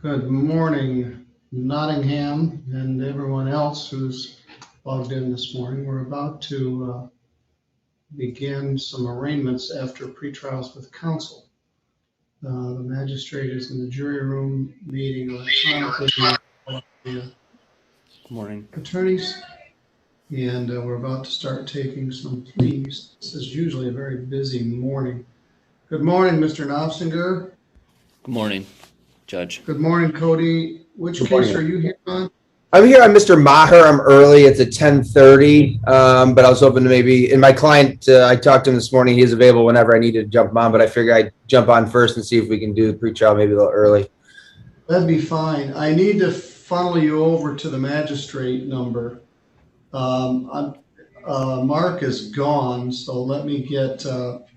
Good morning, Nottingham, and everyone else who's logged in this morning. We're about to begin some arraignments after pretrials with counsel. The magistrate is in the jury room meeting electronically with the Morning. attorneys, and we're about to start taking some pleas. This is usually a very busy morning. Good morning, Mr. Knopfinger. Good morning, Judge. Good morning, Cody. Which case are you here on? I'm here on Mr. Maher. I'm early. It's at 10:30, but I was hoping to maybe, and my client, I talked to him this morning. He's available whenever I need to jump on, but I figure I'd jump on first and see if we can do the pre-trial maybe a little early. That'd be fine. I need to funnel you over to the magistrate number. Mark is gone, so let me get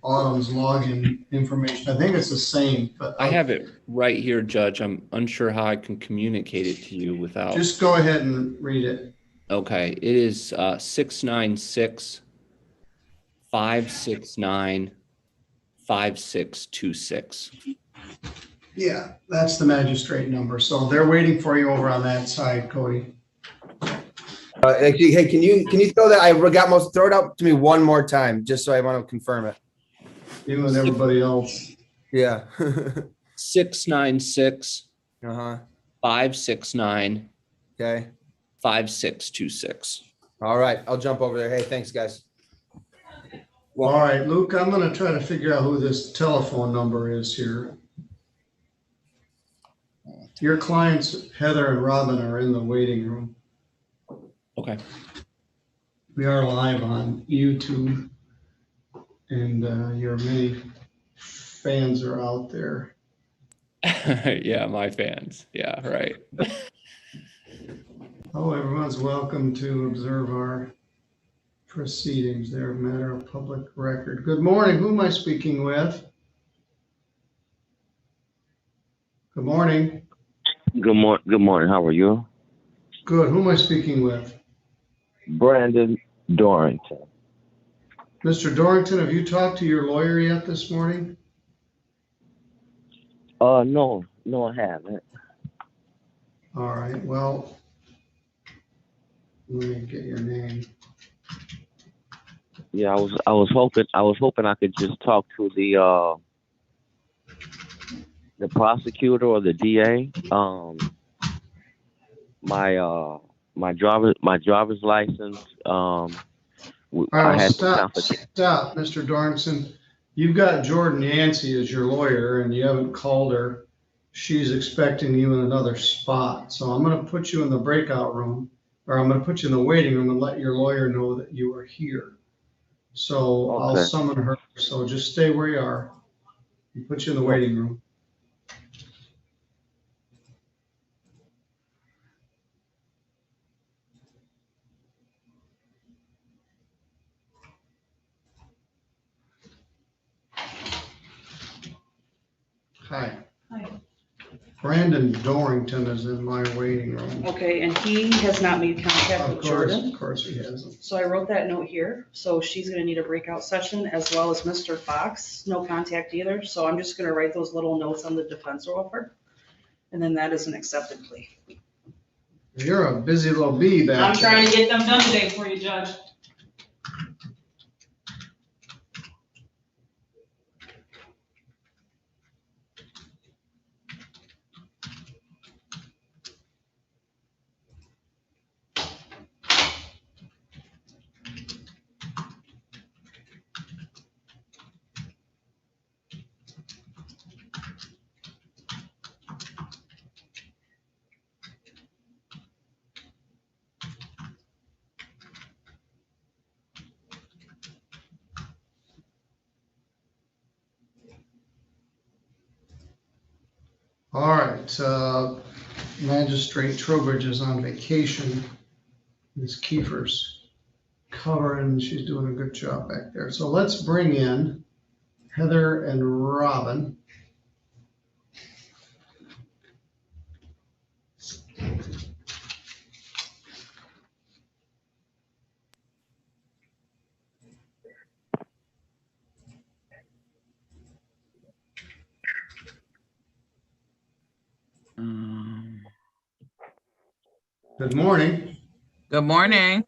Autumn's login information. I think it's the same, but I have it right here, Judge. I'm unsure how I can communicate it to you without. Just go ahead and read it. Okay, it is 696-569-5626. Yeah, that's the magistrate number. So they're waiting for you over on that side, Cody. Actually, hey, can you throw that? I got most. Throw it out to me one more time, just so I want to confirm it. You and everybody else. Yeah. 696 Uh-huh. 569 Okay. 5626. All right. I'll jump over there. Hey, thanks, guys. All right, Luke, I'm going to try to figure out who this telephone number is here. Your clients, Heather and Robin, are in the waiting room. Okay. We are live on YouTube, and your many fans are out there. Yeah, my fans. Yeah, right. Oh, everyone's welcome to observe our proceedings. They're a matter of public record. Good morning. Who am I speaking with? Good morning. Good morning. How are you? Good. Who am I speaking with? Brandon Dorrington. Mr. Dorrington, have you talked to your lawyer yet this morning? No, I haven't. All right. Well, let me get your name. Yeah, I was hoping I could just talk to the prosecutor or the DA. My driver's license. All right, stop, Mr. Dorrington. You've got Jordan Yancey as your lawyer, and you haven't called her. She's expecting you in another spot. So I'm going to put you in the breakout room, or I'm going to put you in the waiting room and let your lawyer know that you are here. So okay. I'll summon her. So just stay where you are. I'll put you in the waiting room. Hi. Hi. Brandon Dorrington is in my waiting room. Okay, and he has not made contact with Jordan. Of course he hasn't. So I wrote that note here. So she's gonna need a breakout session, as well as Mr. Fox, no contact either. So I'm just gonna write those little notes on the defense offer. And then that is an accepted plea. You're a busy little bee back I'm trying to get them done today for you, Judge. All right, Magistrate Trowbridge is on vacation. Ms. Kiefer's covering, she's doing a good job back there. So let's bring in Heather and Robin. Good morning. Good morning.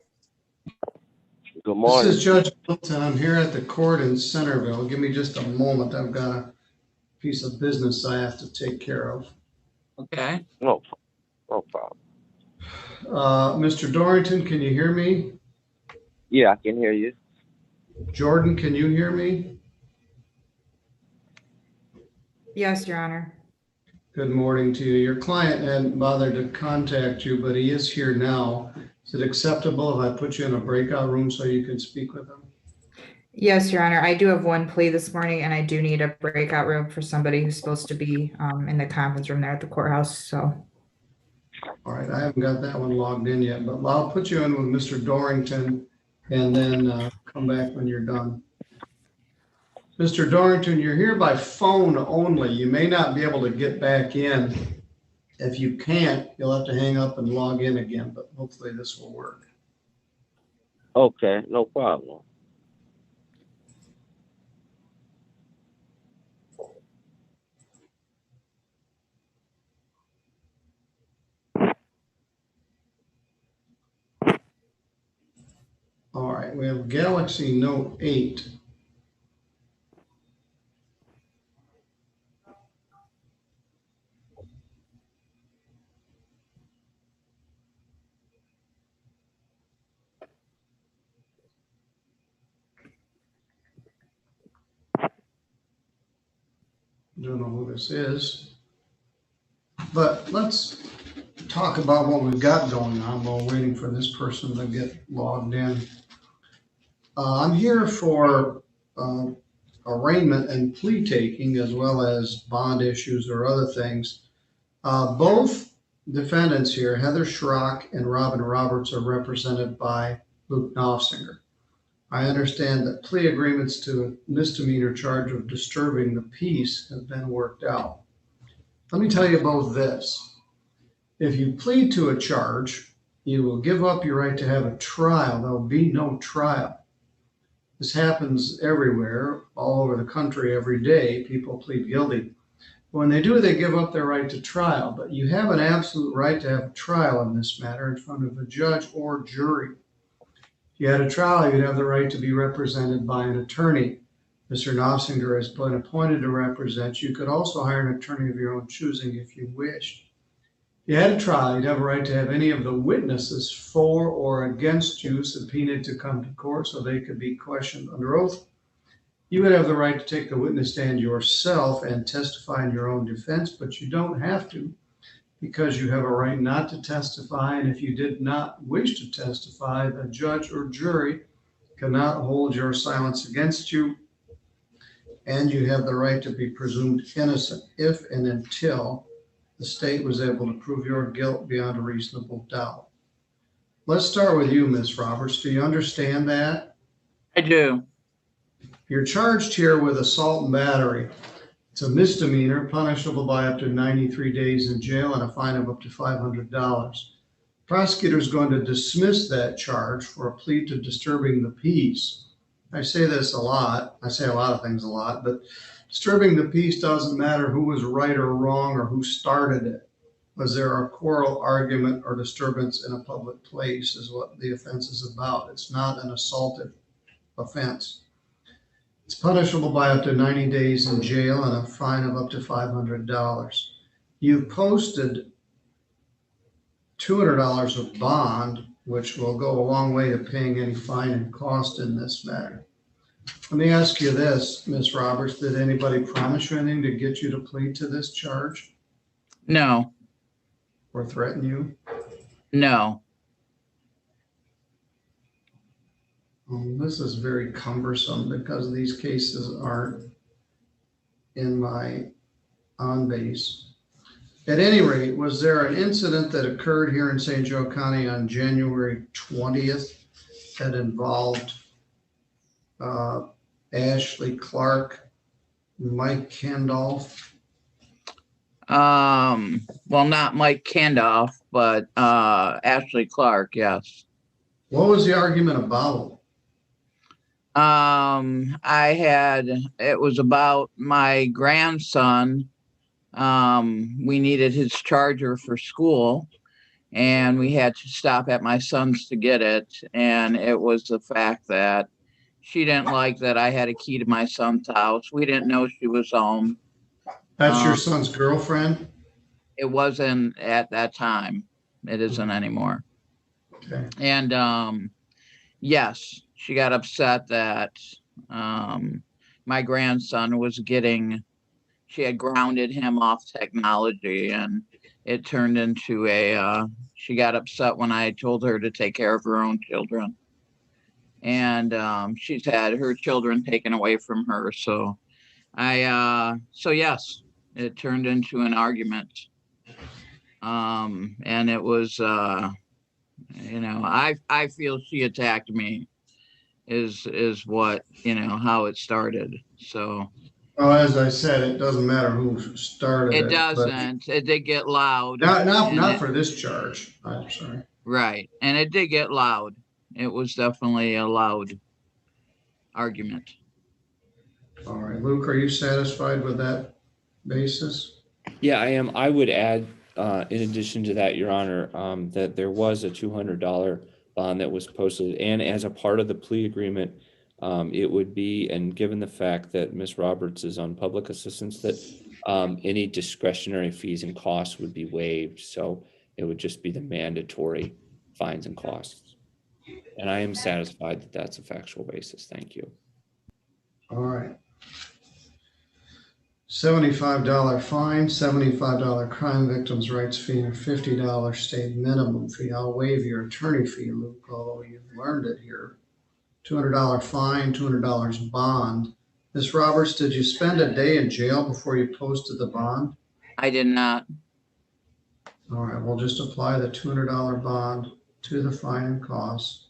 Good morning. This is Judge Middleton. I'm here at the court in Centerville. Give me just a moment. I've got a piece of business I have to take care of. Okay. No problem. Mr. Dorrington, can you hear me? Yeah, I can hear you. Jordan, can you hear me? Yes, Your Honor. Good morning to you. Your client hadn't bothered to contact you, but he is here now. Is it acceptable if I put you in a breakout room so you can speak with him? Yes, Your Honor. I do have one plea this morning, and I do need a breakout room for somebody who's supposed to be in the conference room there at the courthouse. So, All right, I haven't got that one logged in yet, but I'll put you in with Mr. Dorrington and then come back when you're done. Mr. Dorrington, you're here by phone only. You may not be able to get back in. If you can't, you'll have to hang up and log in again, but hopefully this will work. Okay, no problem. All right, we have Galaxy Note 8. Don't know who this is, but let's talk about what we've got going on while waiting for this person to get logged in. I'm here for arraignment and plea taking, as well as bond issues or other things. Both defendants here, Heather Schrock and Robin Roberts, are represented by Luke Knopfsinger. I understand that plea agreements to a misdemeanor charge of disturbing the peace have been worked out. Let me tell you both this. If you plead to a charge, you will give up your right to have a trial. There will be no trial. This happens everywhere, all over the country, every day. People plead guilty. When they do, they give up their right to trial. But you have an absolute right to have a trial in this matter in front of a judge or jury. If you had a trial, you'd have the right to be represented by an attorney. Mr. Knopfsinger has been appointed to represent you. You could also hire an attorney of your own choosing if you wished. If you had a trial, you'd have a right to have any of the witnesses for or against you subpoenaed to come to court so they could be questioned under oath. You would have the right to take the witness stand yourself and testify in your own defense, but you don't have to, because you have a right not to testify. And if you did not wish to testify, the judge or jury cannot hold your silence against you. And you have the right to be presumed innocent if and until the state was able to prove your guilt beyond a reasonable doubt. Let's start with you, Ms. Roberts. Do you understand that? I do. You're charged here with assault and battery. It's a misdemeanor punishable by up to 93 days in jail and a fine of up to $500. Prosecutor is going to dismiss that charge for a plea to disturbing the peace. I say this a lot. I say a lot of things a lot, but disturbing the peace doesn't matter who was right or wrong or who started it. Was there a quarrel, argument, or disturbance in a public place is what the offense is about. It's not an assaultive offense. It's punishable by up to 90 days in jail and a fine of up to $500. You posted $200 of bond, which will go a long way to paying any fine and cost in this matter. Let me ask you this, Ms. Roberts, did anybody promise you anything to get you to plead to this charge No, or threaten you? no. This is very cumbersome because these cases aren't in my on base. At any rate, was there an incident that occurred here in St. Joe County on January 20th that involved Ashley Clark, Mike Kendall? Well, not Mike Kendall, but Ashley Clark, yes. What was the argument about? It was about my grandson. We needed his charger for school, and we had to stop at my son's to get it. And it was the fact that she didn't like that I had a key to my son's house. We didn't know she was home. That's your son's girlfriend? It wasn't at that time. It isn't anymore. Okay. And yes, she got upset that my grandson was she had grounded him off technology, and it turned into she got upset when I told her to take care of her own children. And she's had her children taken away from her. So yes, it turned into an argument. And it was, I feel she attacked me is what, how it started. So. Well, as I said, it doesn't matter who started it. It doesn't. It did get loud. Not for this charge. I'm sorry. Right. And it did get loud. It was definitely a loud argument. All right, Luke, are you satisfied with that basis? Yeah, I am. I would add, in addition to that, Your Honor, that there was a $200 bond that was posted, and as a part of the plea agreement, it would be, and given the fact that Ms. Roberts is on public assistance, that any discretionary fees and costs would be waived. So it would just be the mandatory fines and costs. And I am satisfied that that's a factual basis. Thank you. All right. $75 fine, $75 crime victims' rights fee, and a $50 state minimum fee. I'll waive your attorney fee, Luke, although you've learned it here. $200 fine, $200 bond. Ms. Roberts, did you spend a day in jail before you posted the bond? I did not. All right, we'll just apply the $200 bond to the fine and costs.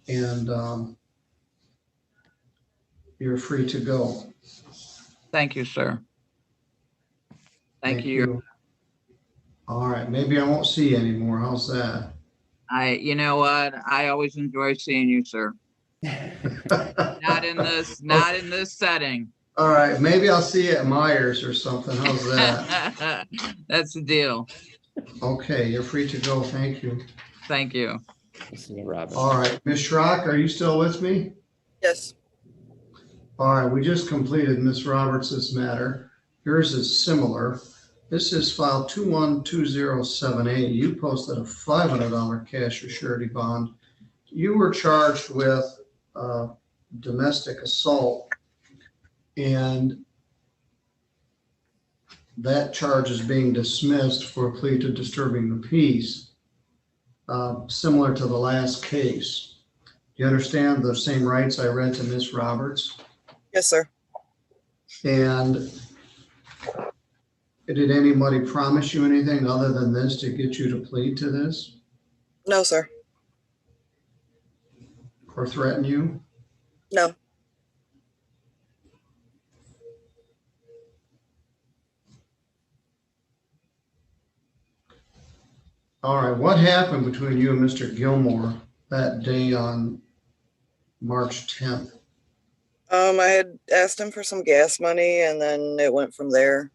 And you're free to go. Thank you, sir. Thank you. All right, maybe I won't see you anymore. How's that? You know what? I always enjoy seeing you, sir. Not in this setting. All right, maybe I'll see you at Myers or something. How's that? That's the deal. Okay, you're free to go. Thank you. Thank you. All right, Ms. Schrock, are you still with me? Yes. All right, we just completed Ms. Roberts's matter. Yours is similar. This is file 212078. You posted a $500 cash or surety bond. You were charged with domestic assault, and that charge is being dismissed for a plea to disturbing the peace, similar to the last case. Do you understand the same rights I read to Ms. Roberts? Yes, sir. And did anybody promise you anything other than this to get you to plead to this? No, sir. Or threaten you? No. All right, what happened between you and Mr. Gilmore that day on March 10th? I had asked him for some gas money, and then it went from there.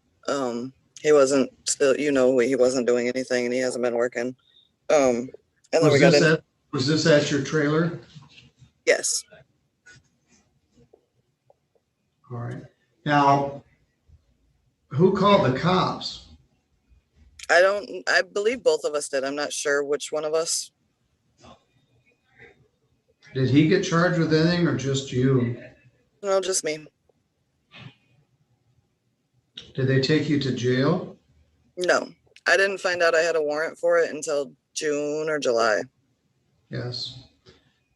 He wasn't still, he wasn't doing anything, and he hasn't been working. And then was this at your trailer? Yes. All right. Now, who called the cops? I believe both of us did. I'm not sure which one of us. Did he get charged with anything or just you? No, just me. Did they take you to jail? No, I didn't find out I had a warrant for it until June or July. Yes.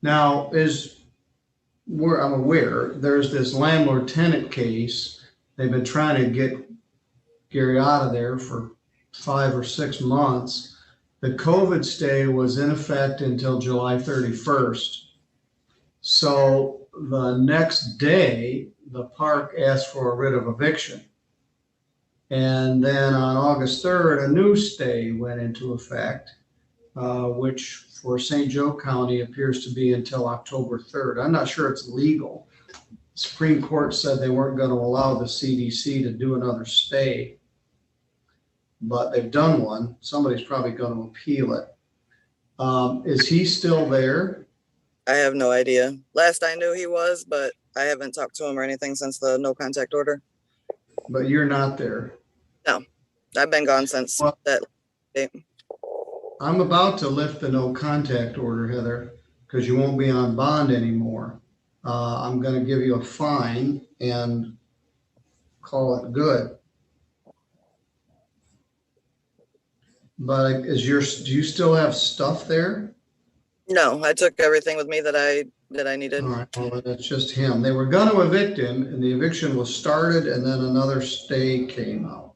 Now, I'm aware, there's this landlord-tenant case. They've been trying to get Gary out of there for 5 or 6 months. The COVID stay was in effect until July 31st. So the next day, the park asked for a writ of eviction. And then on August 3rd, a new stay went into effect, which for St. Joe County appears to be until October 3rd. I'm not sure it's legal. Supreme Court said they weren't going to allow the CDC to do another stay. but they've done one. Somebody's probably going to appeal it. Is he still there? I have no idea. Last I knew he was, but I haven't talked to him or anything since the no contact order. But you're not there. I've been gone since Well- that date. I'm about to lift the no contact order, Heather, because you won't be on bond anymore. I'm going to give you a fine and call it good. But do you still have stuff there? No, I took everything with me that I needed. All right, well, that's just him. They were going to evict him, and the eviction was started, and then another stay came out.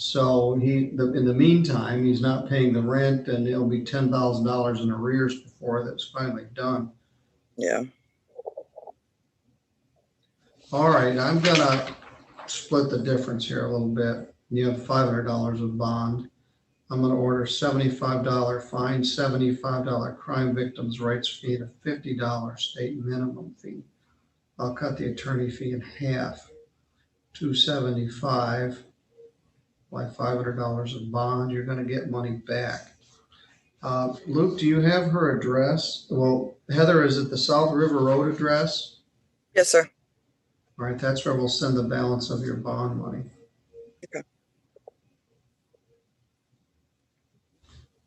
So in the meantime, he's not paying the rent, and it'll be $10,000 in arrears before that's finally done. Yeah. All right, I'm gonna split the difference here a little bit. You have $500 of bond. I'm gonna order $75 fine, $75 crime victims' rights fee, and a $50 state minimum fee. I'll cut the attorney fee in half, $275. By $500 of bond, you're gonna get money back. Luke, do you have her address? Well, Heather, is it the South River Road address? Yes, sir. All right, that's where we'll send the balance of your bond money. Okay.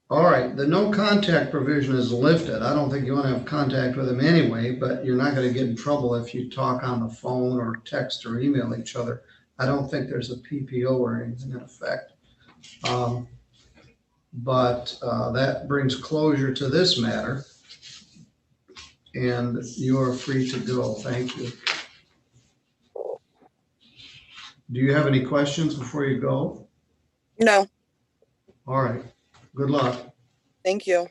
All right, the no contact provision is lifted. I don't think you want to have contact with him anyway, but you're not going to get in trouble if you talk on the phone or text or email each other. I don't think there's a PPO or anything in effect. But that brings closure to this matter. And you are free to go. Thank you. Do you have any questions before you go? No, All right, good luck. thank you.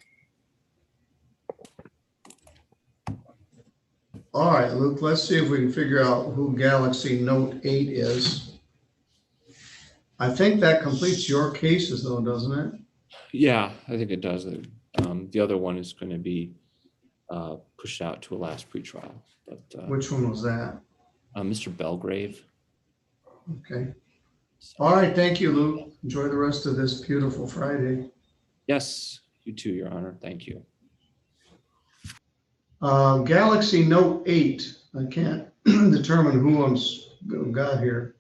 All right, Luke, let's see if we can figure out who Galaxy Note 8 is. I think that completes your cases though, doesn't it? Yeah, I think it does. The other one is going to be pushed out to a last pretrial. But Which one was that? Mr. Belgrave. Okay. All right, thank you, Luke. Enjoy the rest of this beautiful Friday. Yes, you too, Your Honor. Thank you. Galaxy Note 8. I can't determine who I'm got here.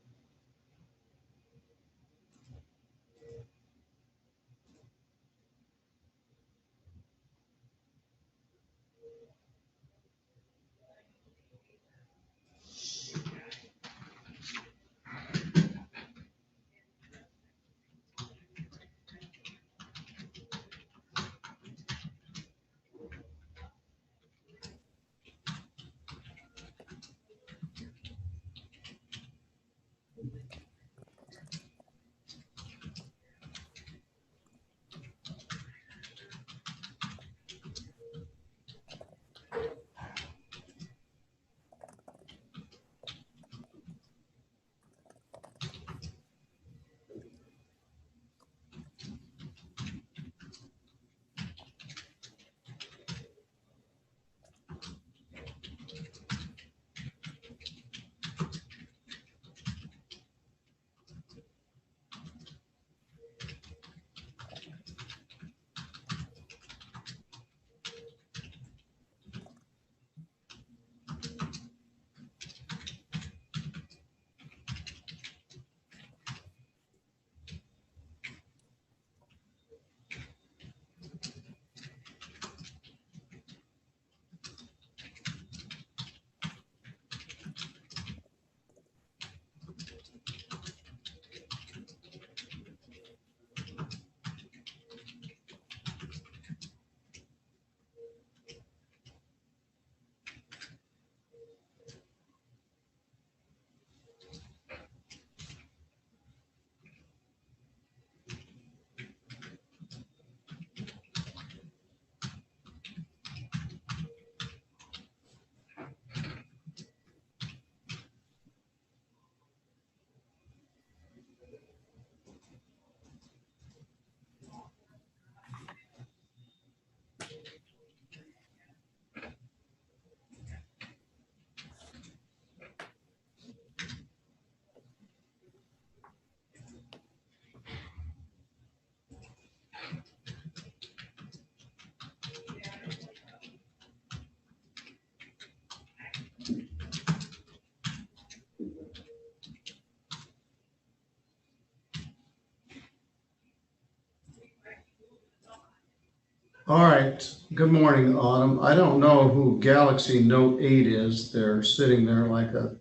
All right, good morning, Autumn. I don't know who Galaxy Note 8 is. They're sitting there like a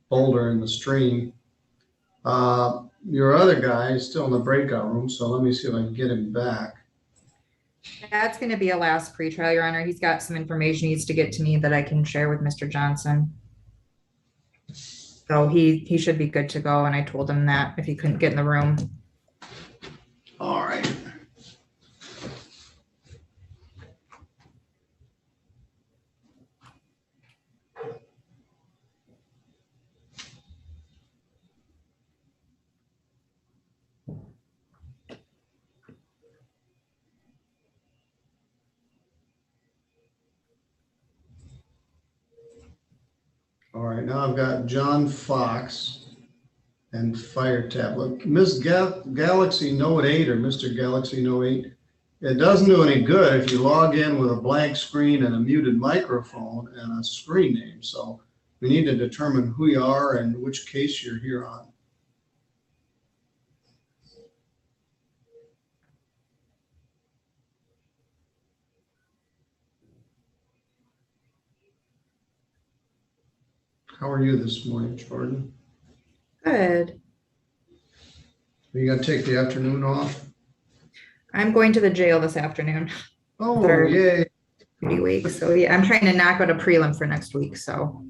boulder in the stream. Your other guy is still in the breakout room, so let me see if I can get him back. That's going to be a last pretrial, Your Honor. He's got some information he needs to get to me that I can share with Mr. Johnson. So he should be good to go, and I told him that if he couldn't get in the room. All right. All right, now I've got John Fox and Fire Tablet. Miss Galaxy Note 8 or Mr. Galaxy Note 8, it doesn't do any good if you log in with a blank screen and a muted microphone and a screen name. So we need to determine who you are and which case you're here on. How are you this morning, Jordan? Good. Are you gonna take the afternoon off? I'm going to the jail this afternoon. Oh, Third. yay. Pretty week. So yeah, I'm trying to knock out a prelim for next week. So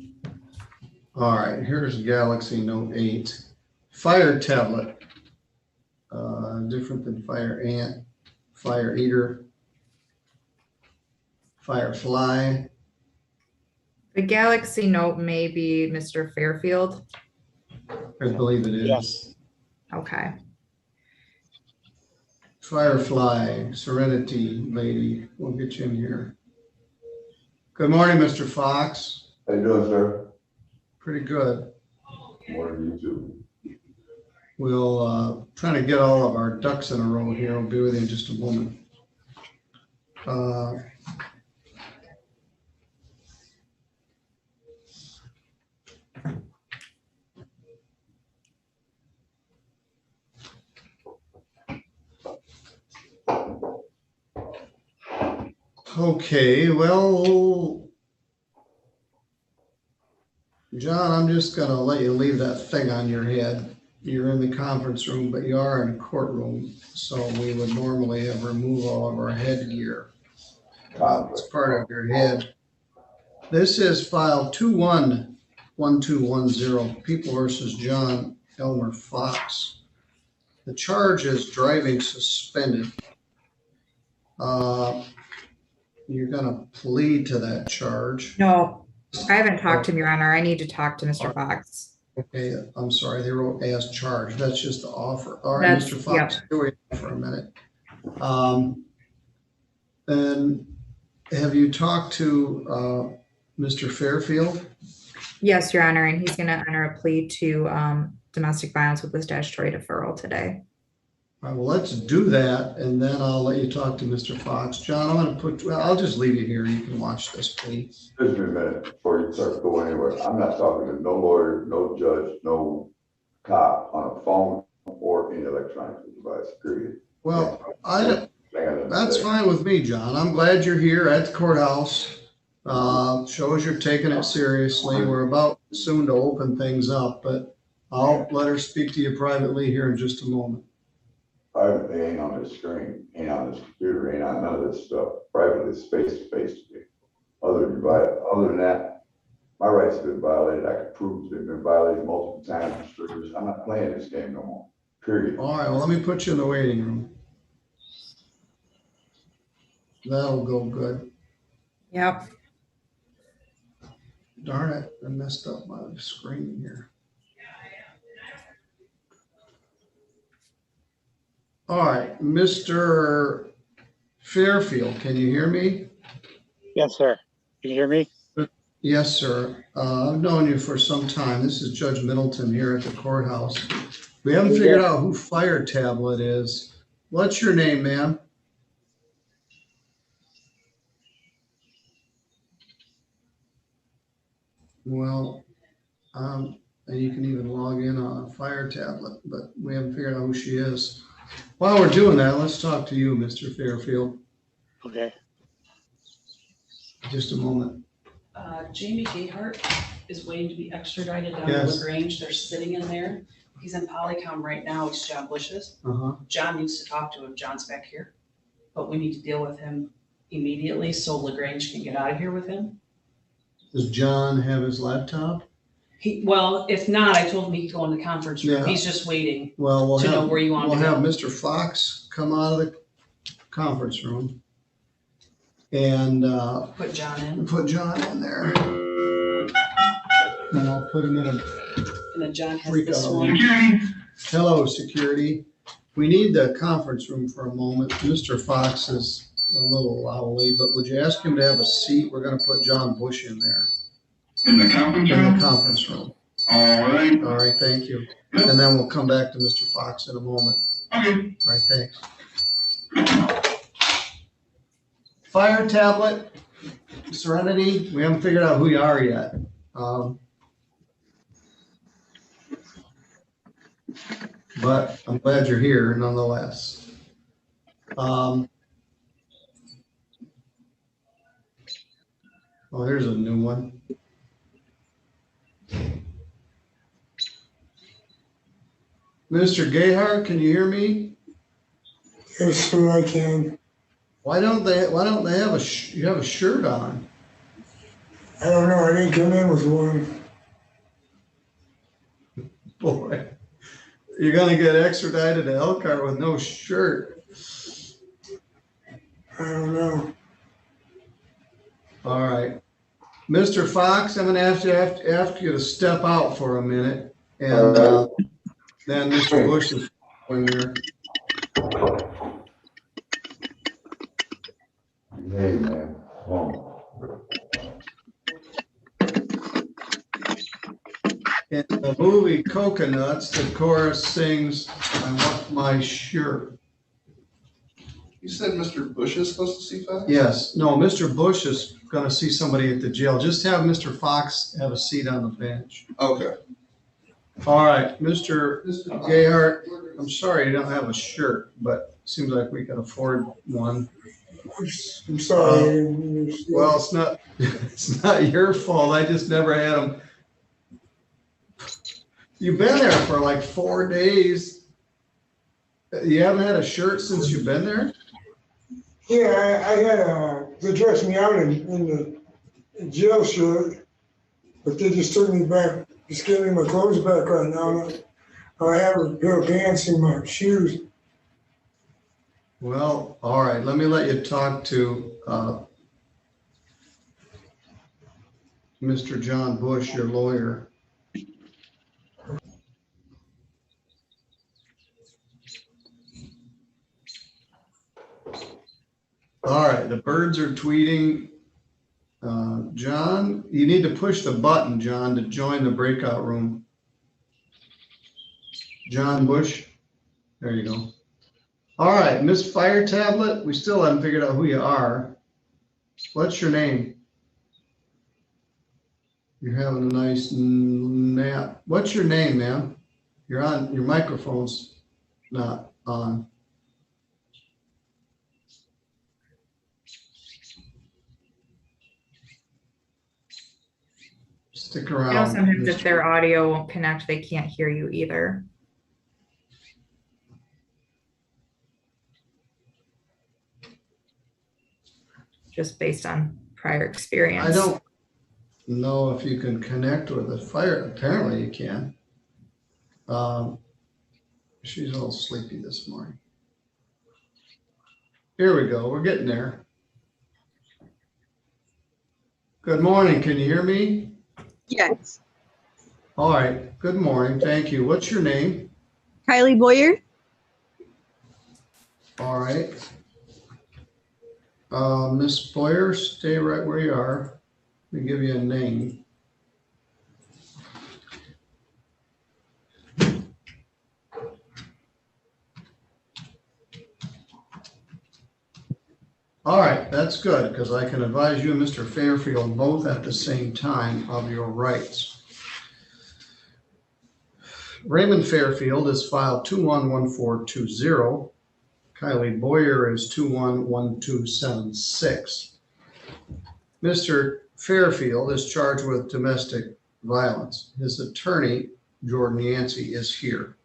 All right, here's Galaxy Note 8. Fire Tablet. Different than Fire Ant, Fire Eater, Firefly. the Galaxy Note may be Mr. Fairfield. I believe it is. Yes. Okay. Firefly, Serenity Lady. We'll get you in here. Good morning, Mr. Fox. How you doing, sir? Pretty good. Morning, you too. We'll try to get all of our ducks in a row here. I'll be with you in just a moment. Okay, well, John, I'm just gonna let you leave that thing on your head. You're in the conference room, but you are in a courtroom, so we would normally have removed all of our headgear. It's part of your head. This is file 211210, People versus John Elmer Fox. The charge is driving suspended. You're gonna plead to that charge. No, I haven't talked to him, Your Honor. I need to talk to Mr. Fox. Okay, I'm sorry, they wrote as charged. That's just the offer. All right, That's, Mr. Fox, stay with me for a minute. And have you talked to Mr. Fairfield? Yes, Your Honor, and he's going to enter a plea to domestic violence with the statutory deferral today. All right, well, let's do that, and then I'll let you talk to Mr. Fox. John, I'm gonna I'll just leave you here. You can watch this, please. Excuse me a minute before you start going anywhere. I'm not talking to no lawyer, no judge, no cop on a phone or any electronic device, period. Well, that's fine with me, John. I'm glad you're here at the courthouse. Shows you're taking it seriously. We're about soon to open things up, but I'll let her speak to you privately here in just a moment. Privately ain't on the screen, ain't on this computer, ain't on none of this stuff. Privately is face to face to me. Other than that, my rights have been violated. I can prove they've been violated multiple times. I'm not playing this game no more, period. All right, well, let me put you in the waiting room. That'll go good. Yep. Darn it, I messed up my screen here. All right, Mr. Fairfield, can you hear me? Yes, sir. Can you hear me? Yes, sir. I've known you for some time. This is Judge Middleton here at the courthouse. We haven't figured out who Fire Tablet is. What's your name, ma'am? Well, and you can even log in on a Fire Tablet, but we haven't figured out who she is. While we're doing that, let's talk to you, Mr. Fairfield. Okay. Just a moment. Jamie Gayhart is waiting to be extradited down to Yes. LaGrange. They're sitting in there. He's in Polycom right now. It's John Bush's. Uh-huh. John needs to talk to him. John's back here. But we need to deal with him immediately so LaGrange can get out of here with him. Does John have his laptop? Well, if not, I told him he could go in the conference room. Yeah. He's just waiting Well, we'll to know have, where you want we'll to have go. Mr. Fox come out of the conference room and Put John in. put John in there. And I'll put him in a And then John has freak this out. one. Hello, security. We need the conference room for a moment. Mr. Fox is a little owly, but would you ask him to have a seat? We're gonna put John Bush in there. In the conference In room? the conference room. All right. All right, thank you. And then we'll come back to Mr. Fox in a moment. Okay. All right, thanks. Fire tablet, Serenity, we haven't figured out who you are yet. But I'm glad you're here nonetheless. Oh, here's a new one. Mr. Gayhart, can you hear me? Yes, sir, I can. Why don't they have you have a shirt on? I don't know, I didn't come in with one. Boy, you're gonna get extradited to Elkhart with no shirt. I don't know. All right. Mr. Fox, I'm gonna ask you to step out for a minute, and then Mr. Bush is in there. Hey, man, home. In the movie Coconuts, the chorus sings, "I want my shirt." You said Mr. Bush is supposed to see Fox? Yes, no, Mr. Bush is gonna see somebody at the jail. Just have Mr. Fox have a seat on the bench. Okay. All right, Mr. Gayhart, I'm sorry you don't have a shirt, but it seems like we can afford one. I'm sorry. Well, it's not your fault. I just never had them. You've been there for like 4 days. You haven't had a shirt since you've been there? Yeah, I had they dressed me out in the jail shirt, but they just took me back, just gave me my clothes back right now. I have a pair of pants and my shoes. Well, all right, let me let you talk to Mr. John Bush, your lawyer. All right, the birds are tweeting. John, you need to push the button, John, to join the breakout room. John Bush, there you go. All right, Miss Fire Tablet, we still haven't figured out who you are. What's your name? You're having a nice nap. What's your name, ma'am? You're on, your microphone's not on. Stick I around. know sometimes if Mr. their audio won't connect, they can't hear you either. Just based on prior experience. I don't know if you can connect with the fire. Apparently you can. She's a little sleepy this morning. Here we go. We're getting there. Good morning. Can you hear me? Yes. All right. Good morning. Thank you. What's your name? Kylie Boyer. All right. Miss Boyer, stay right where you are. Let me give you a name. All right, that's good, because I can advise you and Mr. Fairfield both at the same time of your rights. Raymond Fairfield has filed 211420, Kylie Boyer is 211276. Mr. Fairfield is charged with domestic violence. His attorney, Jordan Yancey, is here.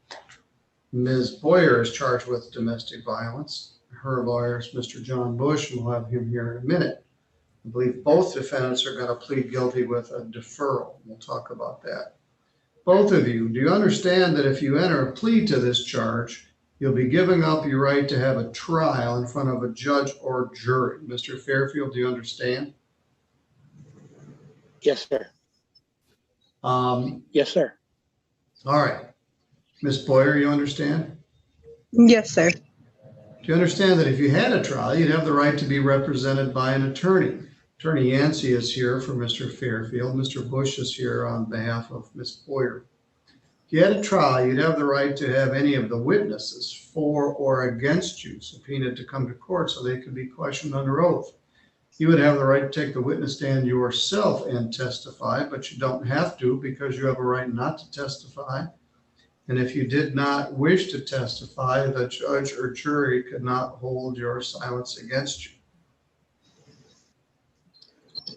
Ms. Boyer is charged with domestic violence. Her lawyer is Mr. John Bush, and we'll have him here in a minute. I believe both defendants are going to plead guilty with a deferral. We'll talk about that. Both of you, do you understand that if you enter a plea to this charge, you'll be giving up your right to have a trial in front of a judge or jury? Mr. Fairfield, do you understand? Yes, sir. Yes, sir. All right. Ms. Boyer, you understand? Yes, sir. Do you understand that if you had a trial, you'd have the right to be represented by an attorney? Attorney Yancey is here for Mr. Fairfield. Mr. Bush is here on behalf of Ms. Boyer. If you had a trial, you'd have the right to have any of the witnesses for or against you subpoenaed to come to court so they could be questioned under oath. You would have the right to take the witness stand yourself and testify, but you don't have to because you have a right not to testify. And if you did not wish to testify, the judge or jury could not hold your silence against you. If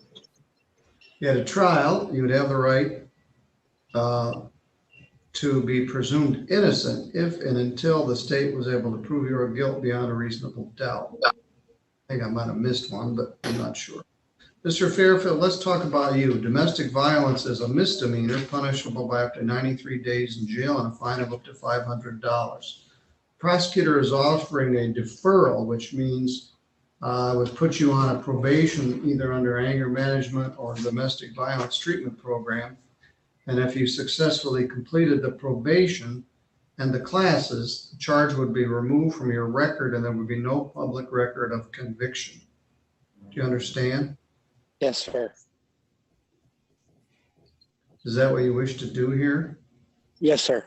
you had a trial, you would have the right to be presumed innocent if and until the state was able to prove your guilt beyond a reasonable doubt. I think I might have missed one, but I'm not sure. Mr. Fairfield, let's talk about you. Domestic violence is a misdemeanor punishable by up to 93 days in jail and a fine of up to $500. Prosecutor is offering a deferral, which means would put you on a probation either under anger management or domestic violence treatment program. And if you successfully completed the probation and the classes, the charge would be removed from your record and there would be no public record of conviction. Do you understand? Yes, sir. Is that what you wish to do here? Yes, sir.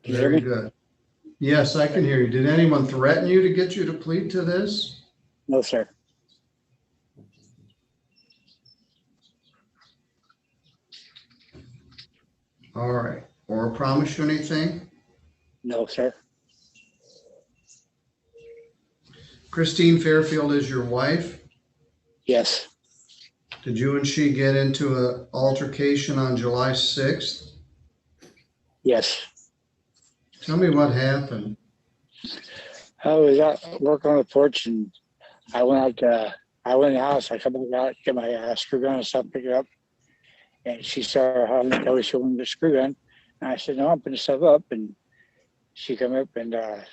Can you hear Very me? good. Yes, I can hear you. Did anyone threaten you to get you to plead to this? No, sir. All right. Or promise you anything? No, sir. Christine Fairfield is your wife? Yes. Did you and she get into an altercation on July 6th? Yes. Tell me what happened. I was out working on the porch and I went in the house. I come back out, get my screw gun and stuff, pick it up. And she saw how she wanted the screw gun. And I said, no, I'm putting stuff up. And she came up and as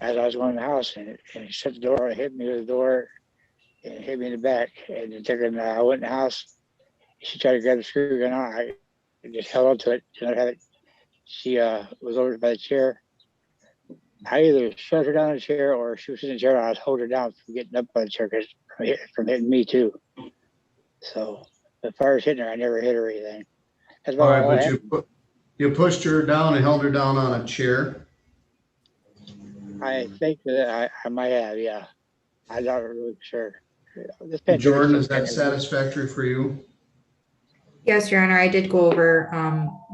I was going in the house and shut the door, hit me with the door and hit me in the back. And then I went in the house. She tried to grab the screw gun. I just held on to it. And I had it. She was over by the chair. I either shut her down in the chair or she was in the chair and I was holding her down from getting up by the chair from hitting me too. So as far as hitting her, I never hit her or anything. That's All right, but you pushed her down and held her down on a chair? I think that I might have, yeah. I'm not really sure. Jordan, is that satisfactory for you? Yes, Your Honor, I did go over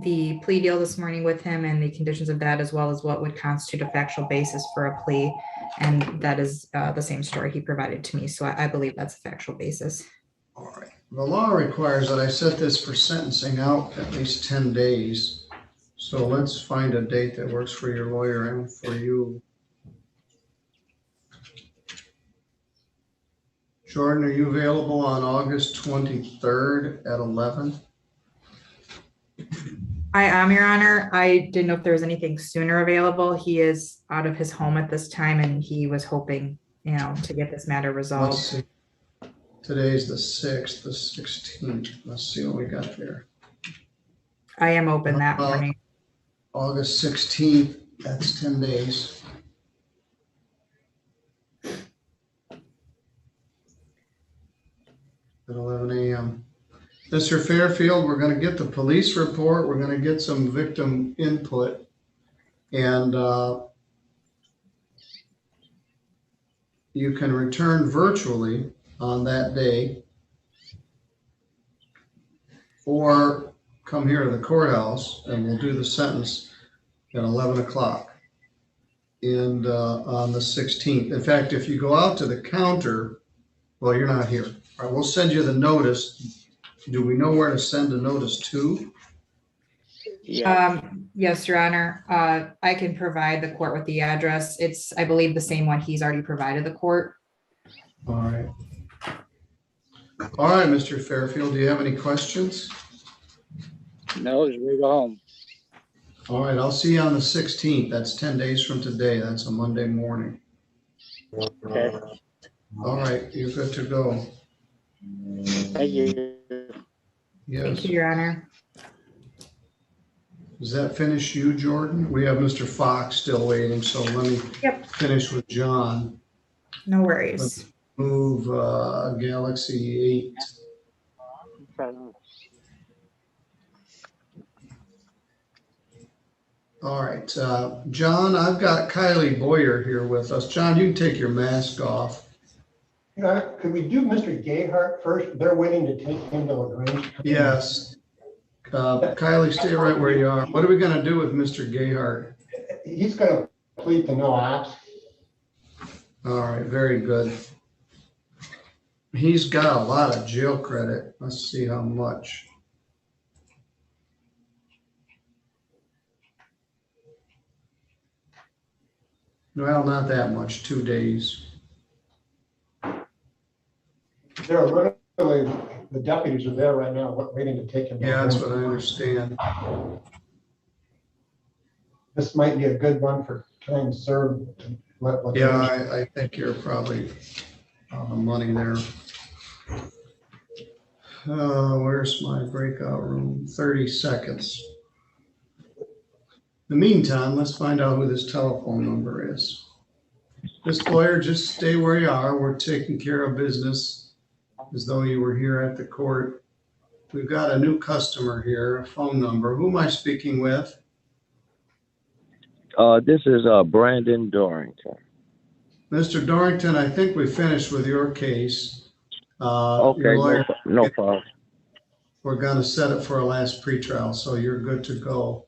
the plea deal this morning with him and the conditions of that, as well as what would constitute a factual basis for a plea. And that is the same story he provided to me. So I believe that's a factual basis. All right. The law requires that I set this for sentencing out at least 10 days. So let's find a date that works for your lawyer and for you. Jordan, are you available on August 23rd at 11? I am, Your Honor. I didn't know if there was anything sooner available. He is out of his home at this time and he was hoping, to get this matter resolved. Let's see. Today's the 6th, the 16th. Let's see what we got there. I am open that morning. August 16th, that's 10 days. At 11 a.m. Mr. Fairfield, we're going to get the police report. We're going to get some victim input. And you can return virtually on that day or come here to the courthouse and we'll do the sentence at 11 o'clock. and on the 16th. In fact, if you go out to the counter, well, you're not here. All right, we'll send you the notice. Do we know where to send a notice to? Yes, Your Honor. I can provide the court with the address. It's, I believe, the same one he's already provided the court. All right. All right, Mr. Fairfield, do you have any questions? No, as we go home. All right, I'll see you on the 16th. That's 10 days from today. That's a Monday morning. Okay. All right, you're good to go. Thank you. Yes. Thank you, Your Honor. Does that finish you, Jordan? We have Mr. Fox still waiting, so let me finish with John. No worries. Let's move Galaxy 8. All right, John, I've got Kylie Boyer here with us. John, you can take your mask off. Could we do Mr. Gayhart first? They're waiting to take him to LaGrange. Yes. Kylie, stay right where you are. What are we going to do with Mr. Gayhart? He's going to plead to no ops. All right, very good. He's got a lot of jail credit. Let's see how much. Well, not that much, 2 days. They're literally, the deputies are there right now waiting to take him. Yeah, that's what I understand. This might be a good one for trying to serve. Yeah, I think you're probably on the money there. Where's my breakout room? 30 seconds. In the meantime, let's find out who this telephone number is. Miss Boyer, just stay where you are. We're taking care of business as though you were here at the court. We've got a new customer here, a phone number. Who am I speaking with? This is Brandon Dorrington. Mr. Dorrington, I think we finished with your case. Okay, no problem. We're going to set it for a last pretrial, so you're good to go.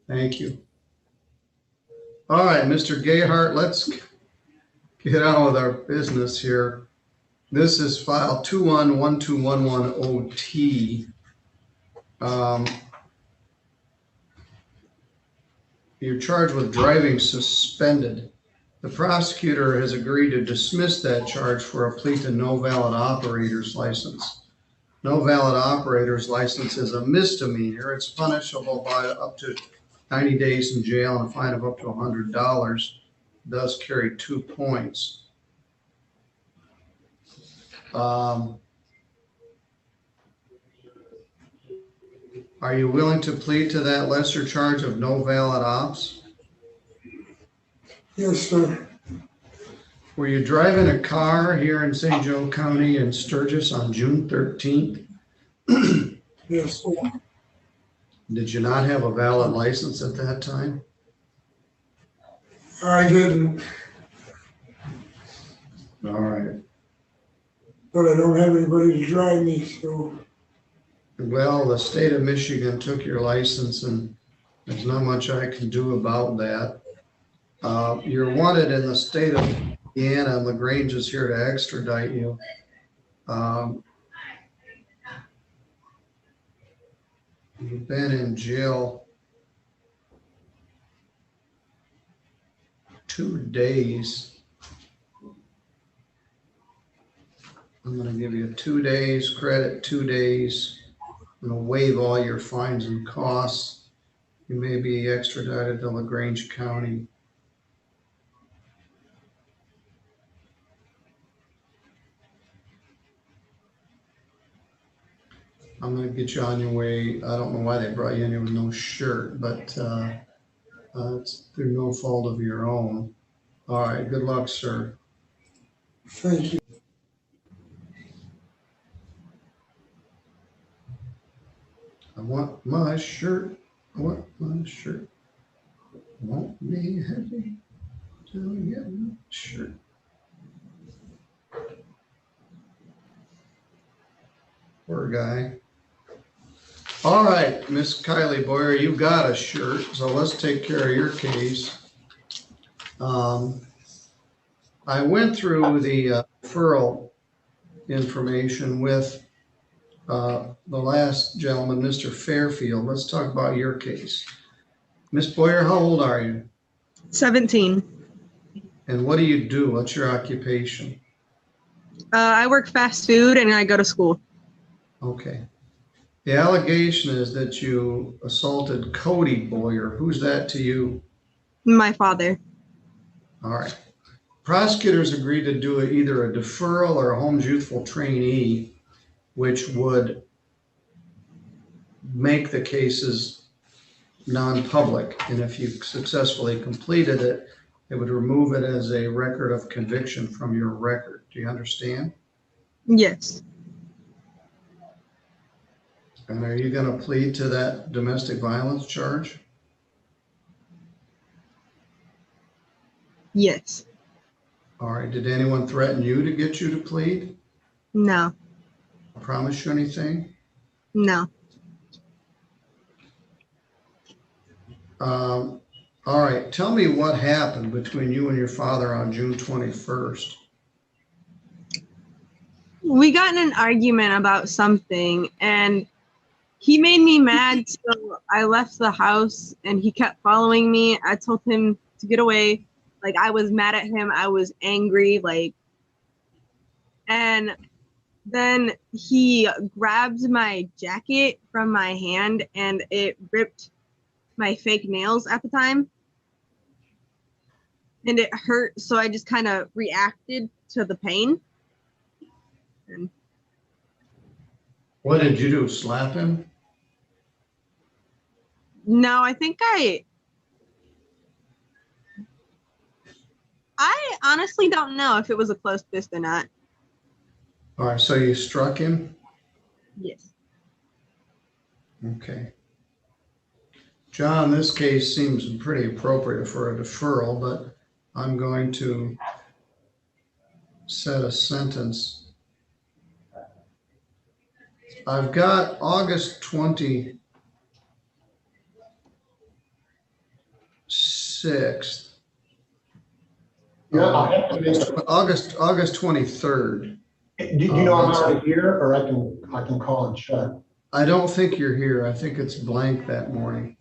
Thank you. All right, Mr. Gayhart, let's get on with our business here. This is file 211211OT. You're charged with driving suspended. The prosecutor has agreed to dismiss that charge for a plea to no valid operator's license. No valid operator's license is a misdemeanor. It's punishable by up to 90 days in jail and a fine of up to $100. It does carry 2 points. Are you willing to plead to that lesser charge of no valid ops? Yes, sir. Were you driving a car here in St. Joe County in Sturgis on June 13th? Yes, sir. Did you not have a valid license at that time? I didn't, All right. but I don't have anybody to drive me, so. Well, the state of Michigan took your license and there's not much I can do about that. You're wanted in the state of Indiana, and LaGrange is here to extradite you. You've been in jail 2 days. I'm going to give you 2 days credit, 2 days. I'm going to waive all your fines and costs. You may be extradited to LaGrange County. I'm going to get you on your way. I don't know why they brought you in here with no shirt, but it's through no fault of your own. All right, good luck, sir. Thank you. I want my shirt. I want my shirt. Won't be happy till you get my shirt. Poor guy. All right, Miss Kylie Boyer, you've got a shirt, so let's take care of your case. I went through the referral information with the last gentleman, Mr. Fairfield. Let's talk about your case. Miss Boyer, how old are you? 17. And what do you do? What's your occupation? I work fast food and I go to school. Okay. The allegation is that you assaulted Cody Boyer. Who's that to you? My father. All right. Prosecutors agreed to do either a deferral or a Homes Youthful trainee, which would make the cases non-public. And if you successfully completed it, it would remove it as a record of conviction from your record. Do you understand? Yes. And are you going to plead to that domestic violence charge? Yes. All right. Did anyone threaten you to get you to plead? No. Promise you anything? No. All right. Tell me what happened between you and your father on June 21st. We got in an argument about something and he made me mad, so I left the house and he kept following me. I told him to get away. Like, I was mad at him. I was angry, like, and then he grabbed my jacket from my hand and it ripped my fake nails at the time. And it hurt, so I just kind of reacted to the pain. And what did you do? Slap him? no, I think I honestly don't know if it was a close fist or not. All right, so you struck him? Yes. Okay. John, this case seems pretty appropriate for a deferral, but I'm going to set a sentence. I've got August 26th. Yeah, I have to make August 23rd. Do you know I'm already here, or I can call and check? I don't think you're here. I think it's blank that morning.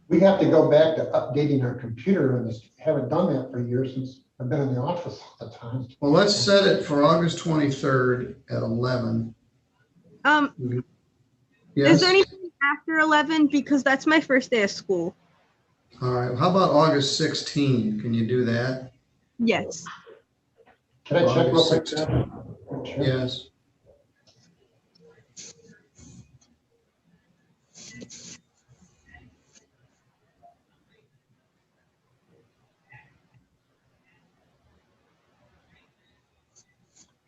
We have to go back to updating our computer, and haven't done that for years since I've been in the office all the time. Well, let's set it for August 23rd at 11. Yes? Is there anything after 11? Because that's my first day of school. All right. How about August 16? Can you do that? Yes. Can I check real quick? Yes.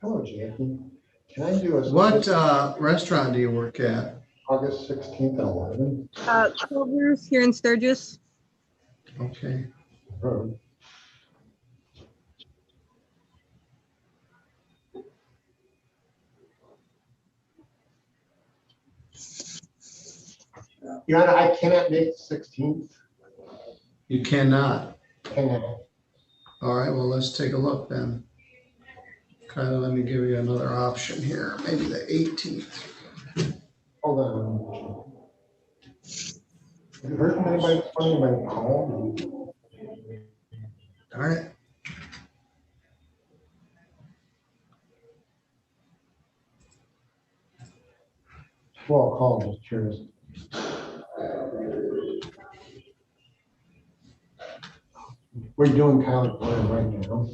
Hello, Jackie. Can I do a? What restaurant do you work at? August 16th at 11. Culver's here in Sturgis. Okay. Road. Your Honor, I cannot make the 16th. You cannot. Cannot. All right. Well, let's take a look then. Kind of, let me give you another option here. Maybe the 18th. Hold on. Have you heard from anybody this morning about call? Darn it. Well, call, just curious. We're doing College Plan right now.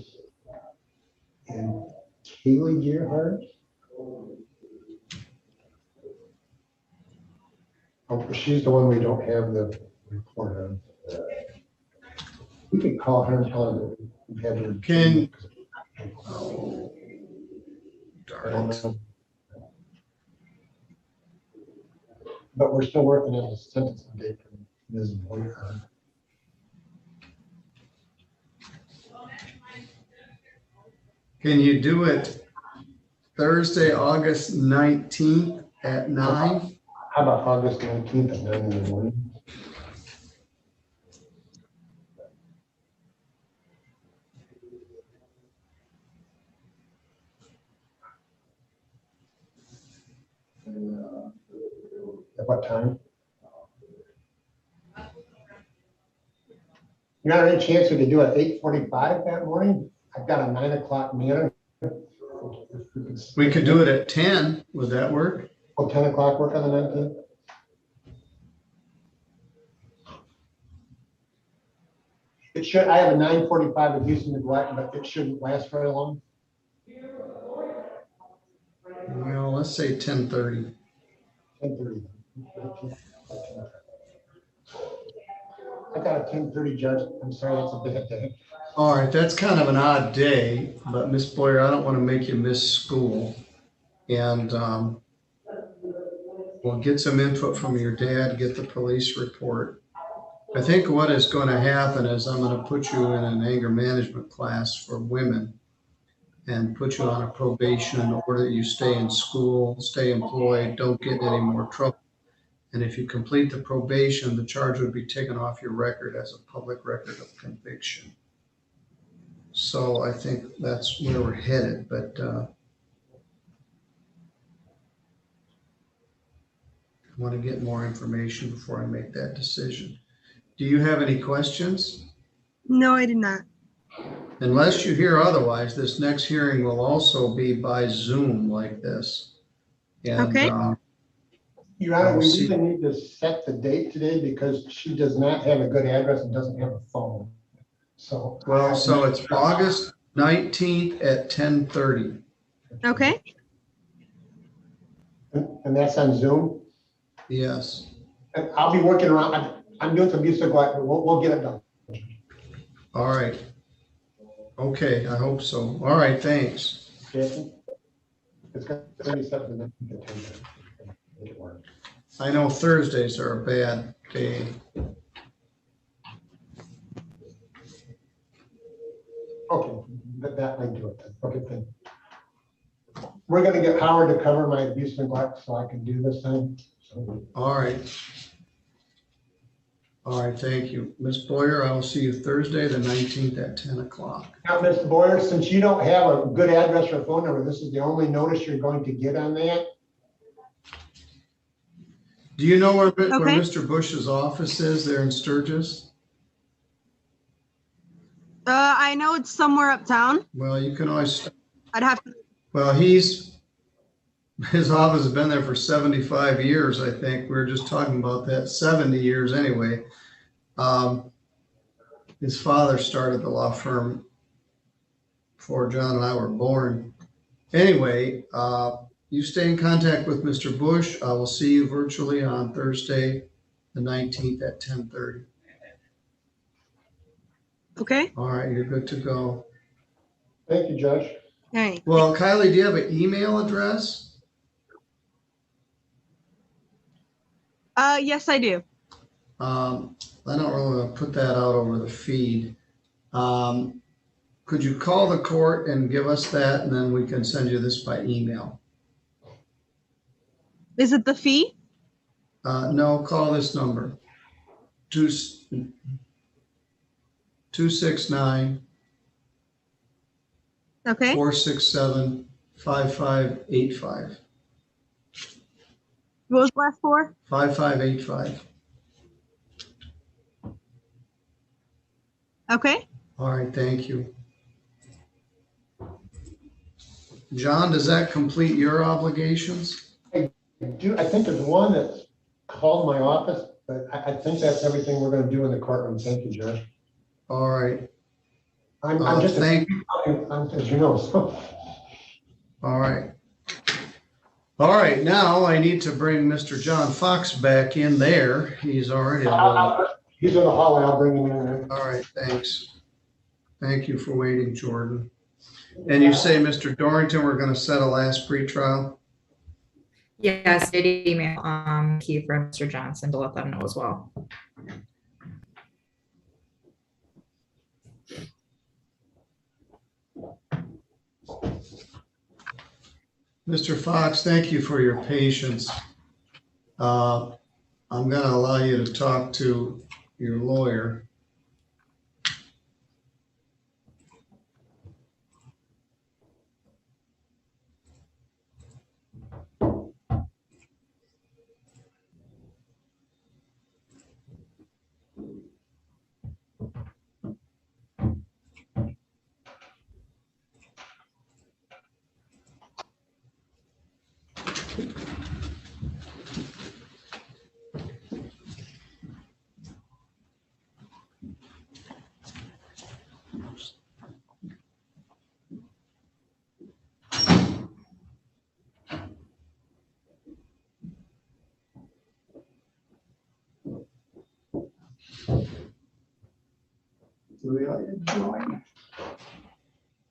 And Kaylee Gerhardt. Oh, she's the one we don't have the report on. We could call her and tell her that we've had her. Can. Oh, darn it. But we're still working on the sentencing date for Ms. Boyer. Can you do it Thursday, August 19th at 9? How about August 19th at 9 in the morning? At what time? You got any chance we could do it 8:45 that morning? I've got a 9 o'clock meeting. We could do it at 10. Would that work? Oh, 10 o'clock work on the 19th? It should, I have a 9:45 abuse and neglect, but it shouldn't last very long. Well, let's say 10:30. 10:30. I got a 10:30, Judge. I'm sorry, that's a bad day. All right, that's kind of an odd day, but Miss Boyer, I don't want to make you miss school. And we'll get some input from your dad, get the police report. I think what is going to happen is I'm going to put you in an anger management class for women and put you on a probation in order that you stay in school, stay employed, don't get in any more trouble. And if you complete the probation, the charge would be taken off your record as a public record of conviction. So I think that's where we're headed, but I want to get more information before I make that decision. Do you have any questions? No, I did not. Unless you hear otherwise, this next hearing will also be by Zoom like this. And, okay. Your Honor, we really need to set the date today because she does not have a good address and doesn't have a phone. So. Well, so it's August 19th at 10:30. Okay. And that's on Zoom? Yes. And I'll be working around, I'm doing some abuse neglect, but we'll get it done. All right. Okay, I hope so. All right, thanks. Jason? It's going to be something that you can make it work. I know Thursdays are a bad day. Okay, that might do it then. Okay, thank you. We're gonna get Howard to cover my abuse and neglect so I can do this thing. So. All right. All right, thank you. Ms. Boyer, I will see you Thursday, the 19th at 10 o'clock. Now, Ms. Boyer, since you don't have a good address or phone number, this is the only notice you're going to get on that? Do you know where Mr. Bush's office is there in Sturgis? I know it's somewhere uptown. Well, you can always. I'd have to. Well, his office has been there for 75 years, I think. We were just talking about that, 70 years anyway. His father started the law firm before John and I were born. Anyway, you stay in contact with Mr. Bush. I will see you virtually on Thursday, the 19th at 10:30. Okay. All right, you're good to go. Thank you, Judge. All right. Well, Kylie, do you have an email address? Yes, I do. I don't really want to put that out over the feed. Could you call the court and give us that, and then we can send you this by email? Is it the fee? No, call this number. 269 Okay. 467 5585. What was the last four? 5585. Okay. All right, thank you. John, does that complete your obligations? I think there's one that's called my office, but I think that's everything we're going to do in the courtroom. Thank you, Judge. All right. I'm just as you know. So. All right. All right, now I need to bring Mr. John Fox back in there. He's already. He's in the hallway. I'll bring him in. All right, thanks. Thank you for waiting, Jordan. And you say, Mr. Dorrington, we're going to set a last pretrial? Yes, I did email Keith for Mr. Johnson to let them know as well. Mr. Fox, thank you for your patience. I'm going to allow you to talk to your lawyer.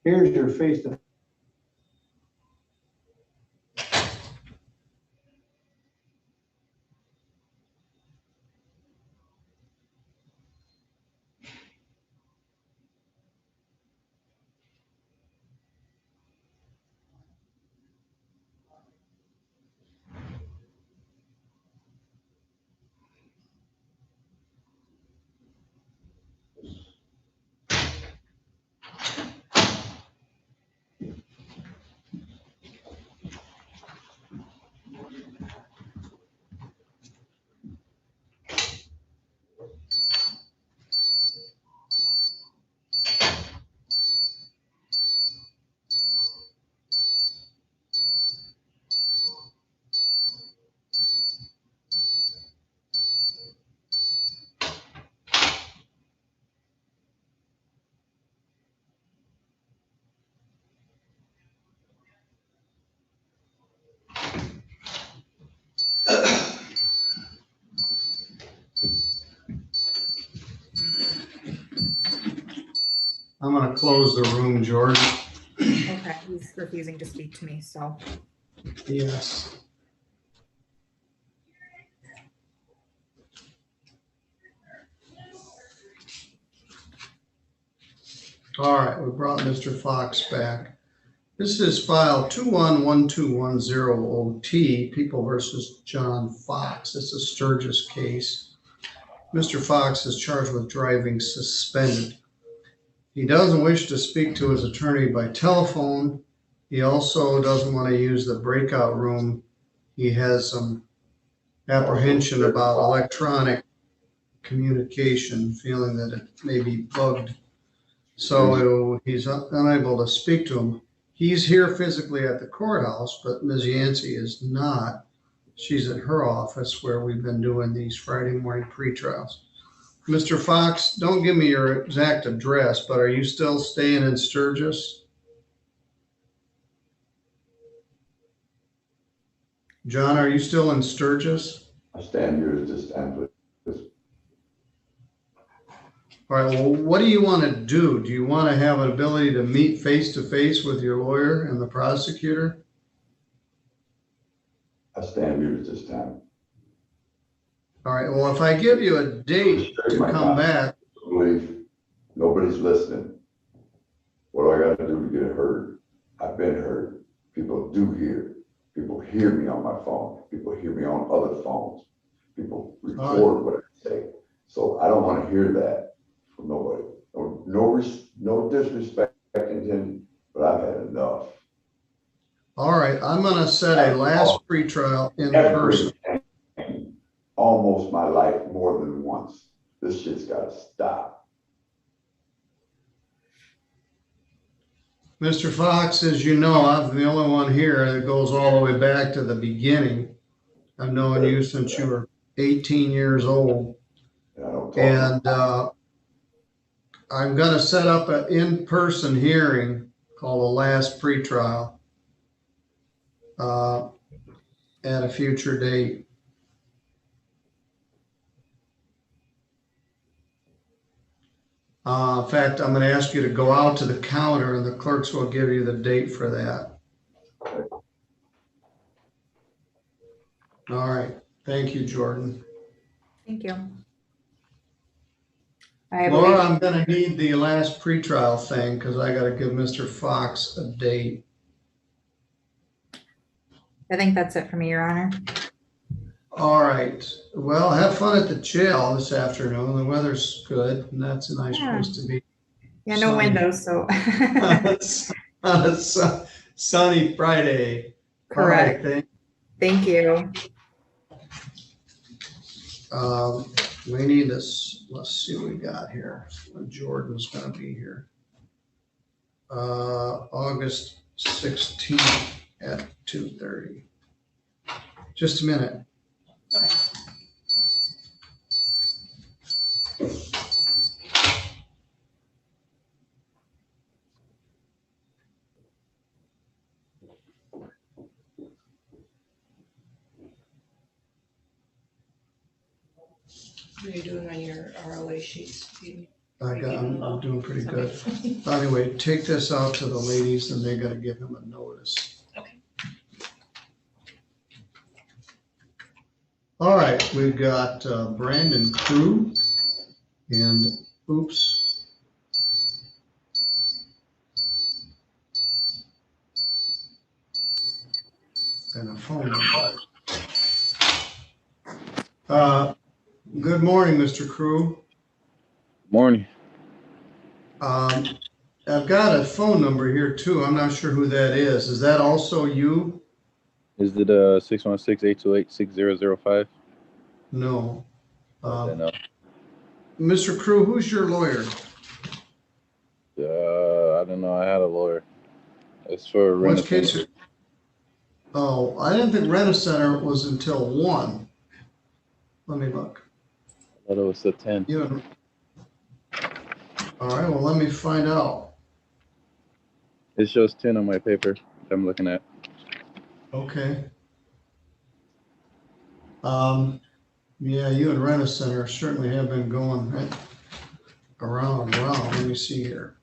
Here's your face to. I'm gonna close the room, George. Okay, he's refusing to speak to me, so. Yes. All right, we brought Mr. Fox back. This is file 211210OT, People versus John Fox. It's a Sturgis case. Mr. Fox is charged with driving suspended. He doesn't wish to speak to his attorney by telephone. He also doesn't want to use the breakout room. He has some apprehension about electronic communication, feeling that it may be bugged. So he's unable to speak to him. He's here physically at the courthouse, but Ms. Yancey is not. She's at her office where we've been doing these Friday morning pre-trials. Mr. Fox, don't give me your exact address, but are you still staying in Sturgis? John, are you still in Sturgis? I stand here to just stand with this. All right, well, what do you want to do? Do you want to have an ability to meet face-to-face with your lawyer and the prosecutor? I stand here to just stand. All right, well, if I give you a date to come back. Believe nobody's listening. What do I got to do to get heard? I've been heard. People do hear. People hear me on my phone. People hear me on other phones. People record what I say. So I don't want to hear that from nobody. No disrespect intended, but I've had enough. All right, I'm going to set a last pretrial in person. Almost my life more than once. This shit's got to stop. Mr. Fox, as you know, I'm the only one here that goes all the way back to the beginning. I've known you since you were 18 years old. And I'm going to set up an in-person hearing called a last pretrial at a future date. In fact, I'm going to ask you to go out to the counter and the clerks will give you the date for that. All right. Thank you, Jordan. Thank you. Laura, I'm going to need the last pretrial thing because I got to give Mr. Fox a date. I think that's it for me, Your Honor. All right. Well, have fun at the jail this afternoon. The weather's good, and that's a nice place to be. Yeah, no windows, so. On a sunny Friday. Correct. Right, thank you. We need this. Let's see what we got here. Jordan's going to be here. August 16th at 2:30. Just a minute. Okay. What are you doing on your ROA sheets? I'm doing pretty good. Anyway, take this out to the ladies and they gotta give him a notice. Okay. All right, we've got Brandon Crew and oops. And a phone number. Good morning, Mr. Crew. Morning. I've got a phone number here too. I'm not sure who that is. Is that also you? Is it 616-828-6005? No. No. Mr. Crew, who's your lawyer? I don't know. I had a lawyer. It's for Which case? Oh, I didn't think Rent-A-Center was until 1. Let me look. I thought it was the 10. All right, well, let me find out. It shows 10 on my paper I'm looking at. Okay. Yeah, you and Rent-A-Center certainly have been going around. Let me see here.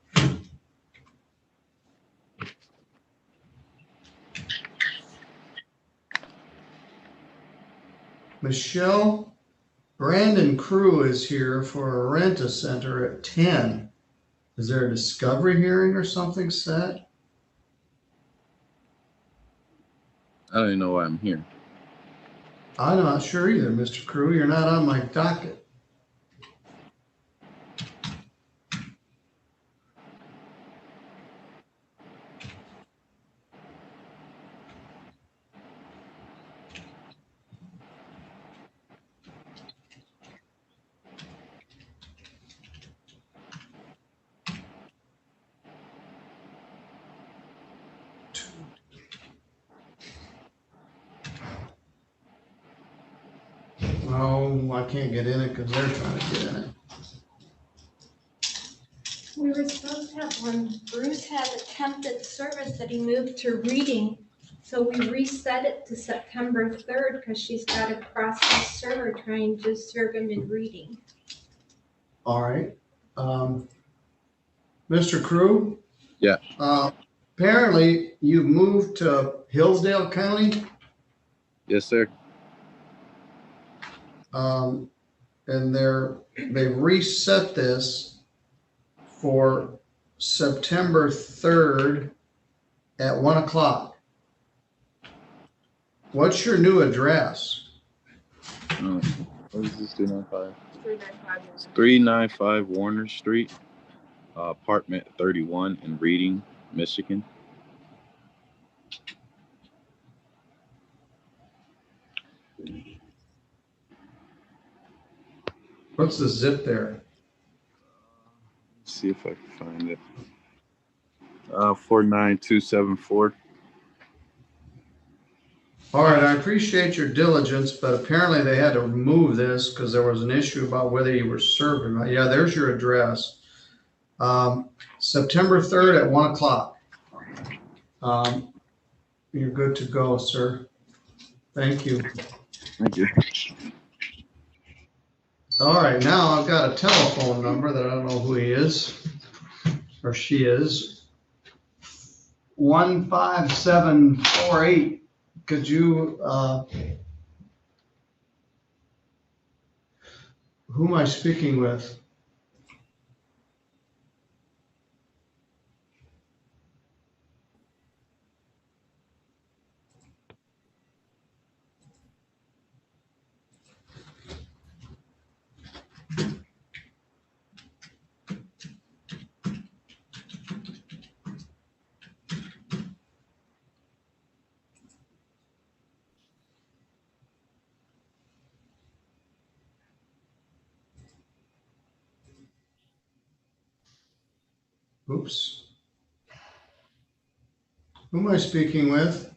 Michelle, Brandon Crew is here for a Rent-A-Center at 10. Is there a discovery hearing or something set? I don't even know why I'm here. I'm not sure either, Mr. Crew. You're not on my docket. No, I can't get in it because they're trying to get in it. We were supposed to have one. Bruce had attempted service that he moved to reading. So we reset it to September 3rd because she's got a process server trying to serve him in reading. All right. Mr. Crew? Yeah. Apparently you moved to Hillsdale County? Yes, sir. And they've reset this for September 3rd at 1 o'clock. What's your new address? What is this 395? 395 Warner Street, apartment 31 in Reading, Michigan. What's the zip there? Let's see if I can find it. 49274. All right, I appreciate your diligence, but apparently they had to remove this because there was an issue about whether you were serving. Yeah, there's your address. September 3rd at 1 o'clock. You're good to go, sir. Thank you. Thank you. All right, now I've got a telephone number that I don't know who he is or she is. 15748. Could you, who am I speaking with? Oops. Who am I speaking with?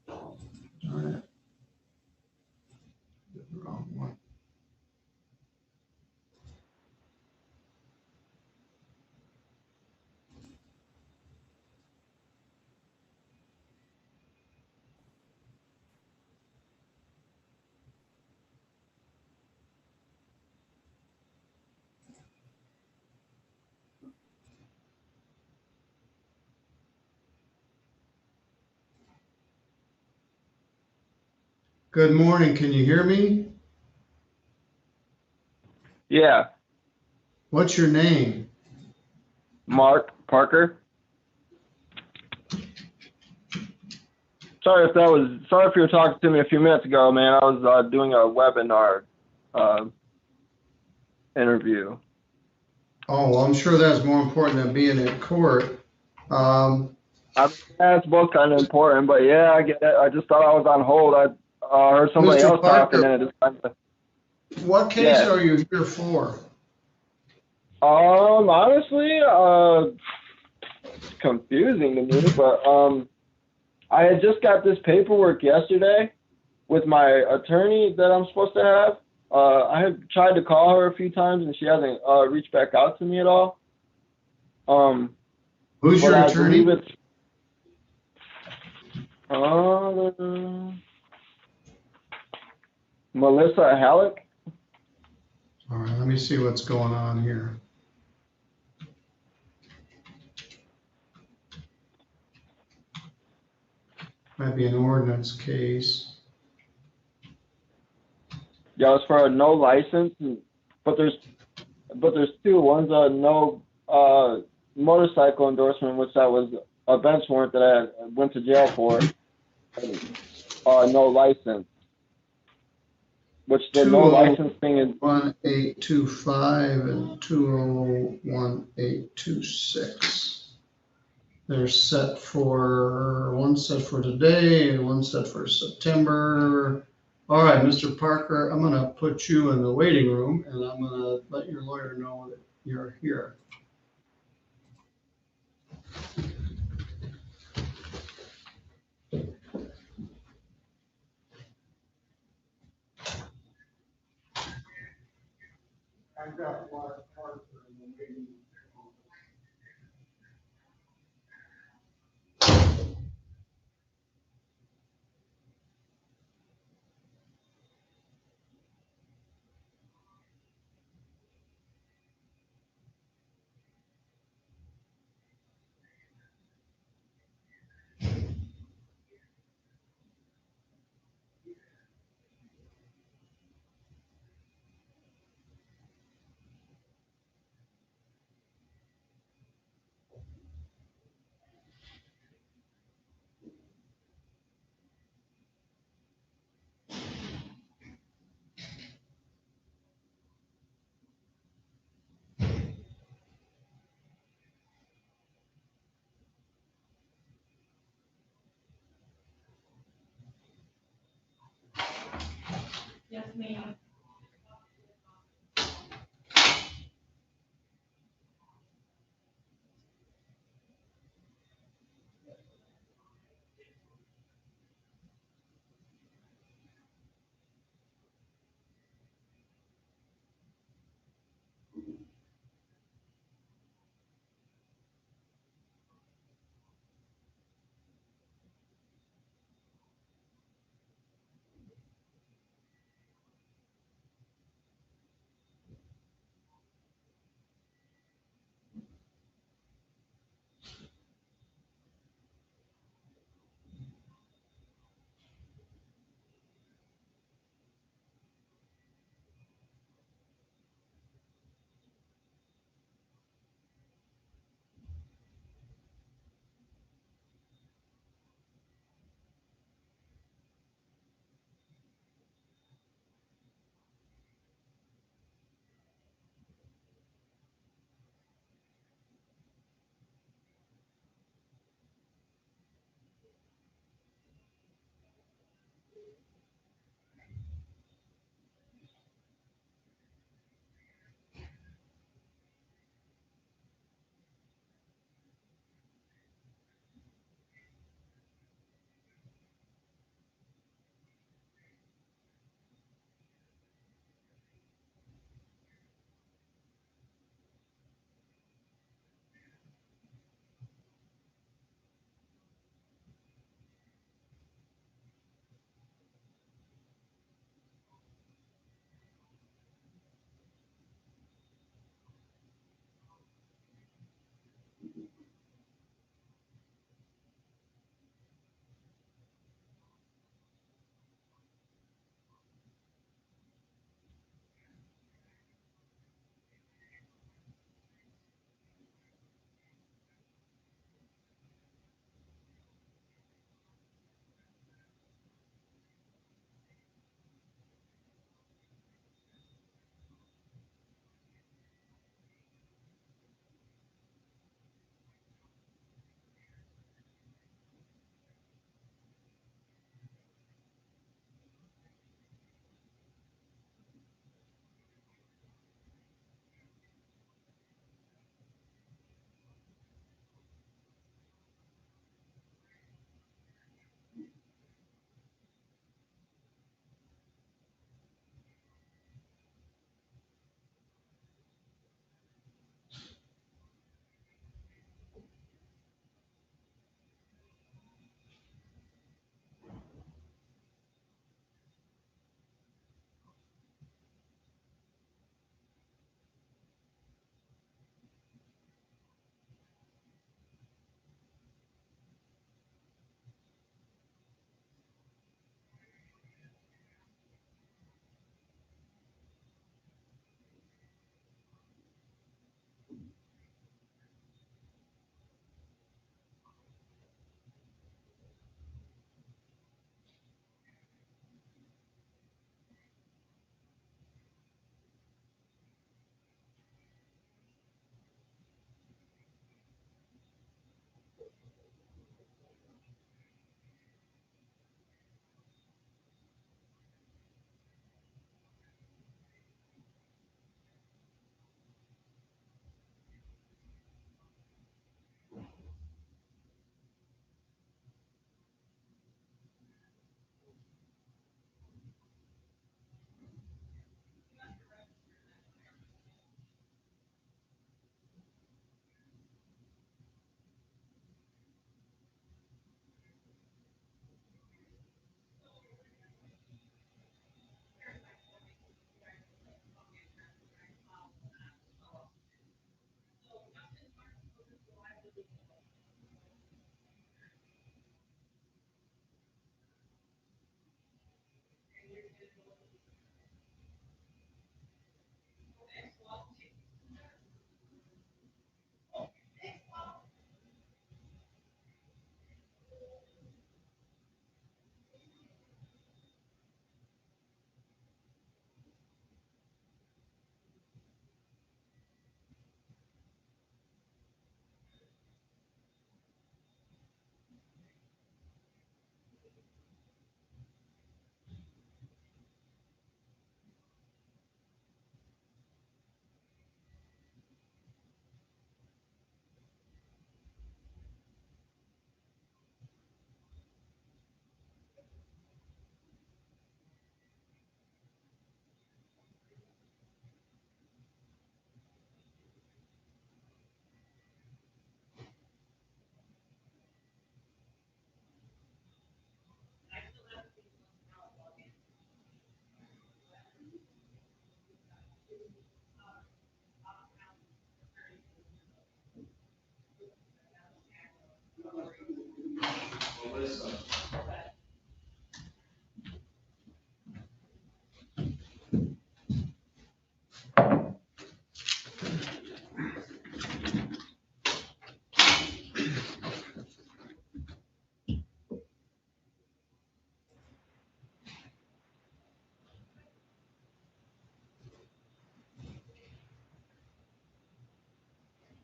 All right. wrong one. Good morning. Can you hear me? Yeah, What's your name? Mark Parker. Sorry if you were talking to me a few minutes ago, man. I was doing a webinar interview. Oh, well, I'm sure that's more important than being in court. It's both kind of important, but yeah, I get it. I just thought I was on hold. I heard somebody Mr. else talking, Parker, and it just kind of. what case Yeah. are you here for? Honestly, it's confusing to me, but I had just got this paperwork yesterday with my attorney that I'm supposed to have. I have tried to call her a few times, and she hasn't reached back out to me at all. Who's your I attorney? believe it's Melissa Halleck. All right, let me see what's going on here. Might be an ordinance case. Yeah, it's for a no license, but there's two. One's a no motorcycle endorsement, which that was a bench warrant that I went to jail for. No license, which the no license thing is 1825 and 201826. They're set for, one set for today and one set for September. All right, Mr. Parker, I'm going to put you in the waiting room and I'm going to let your lawyer know that you're here. I've got Mark Parker in the waiting room. Yes, ma'am.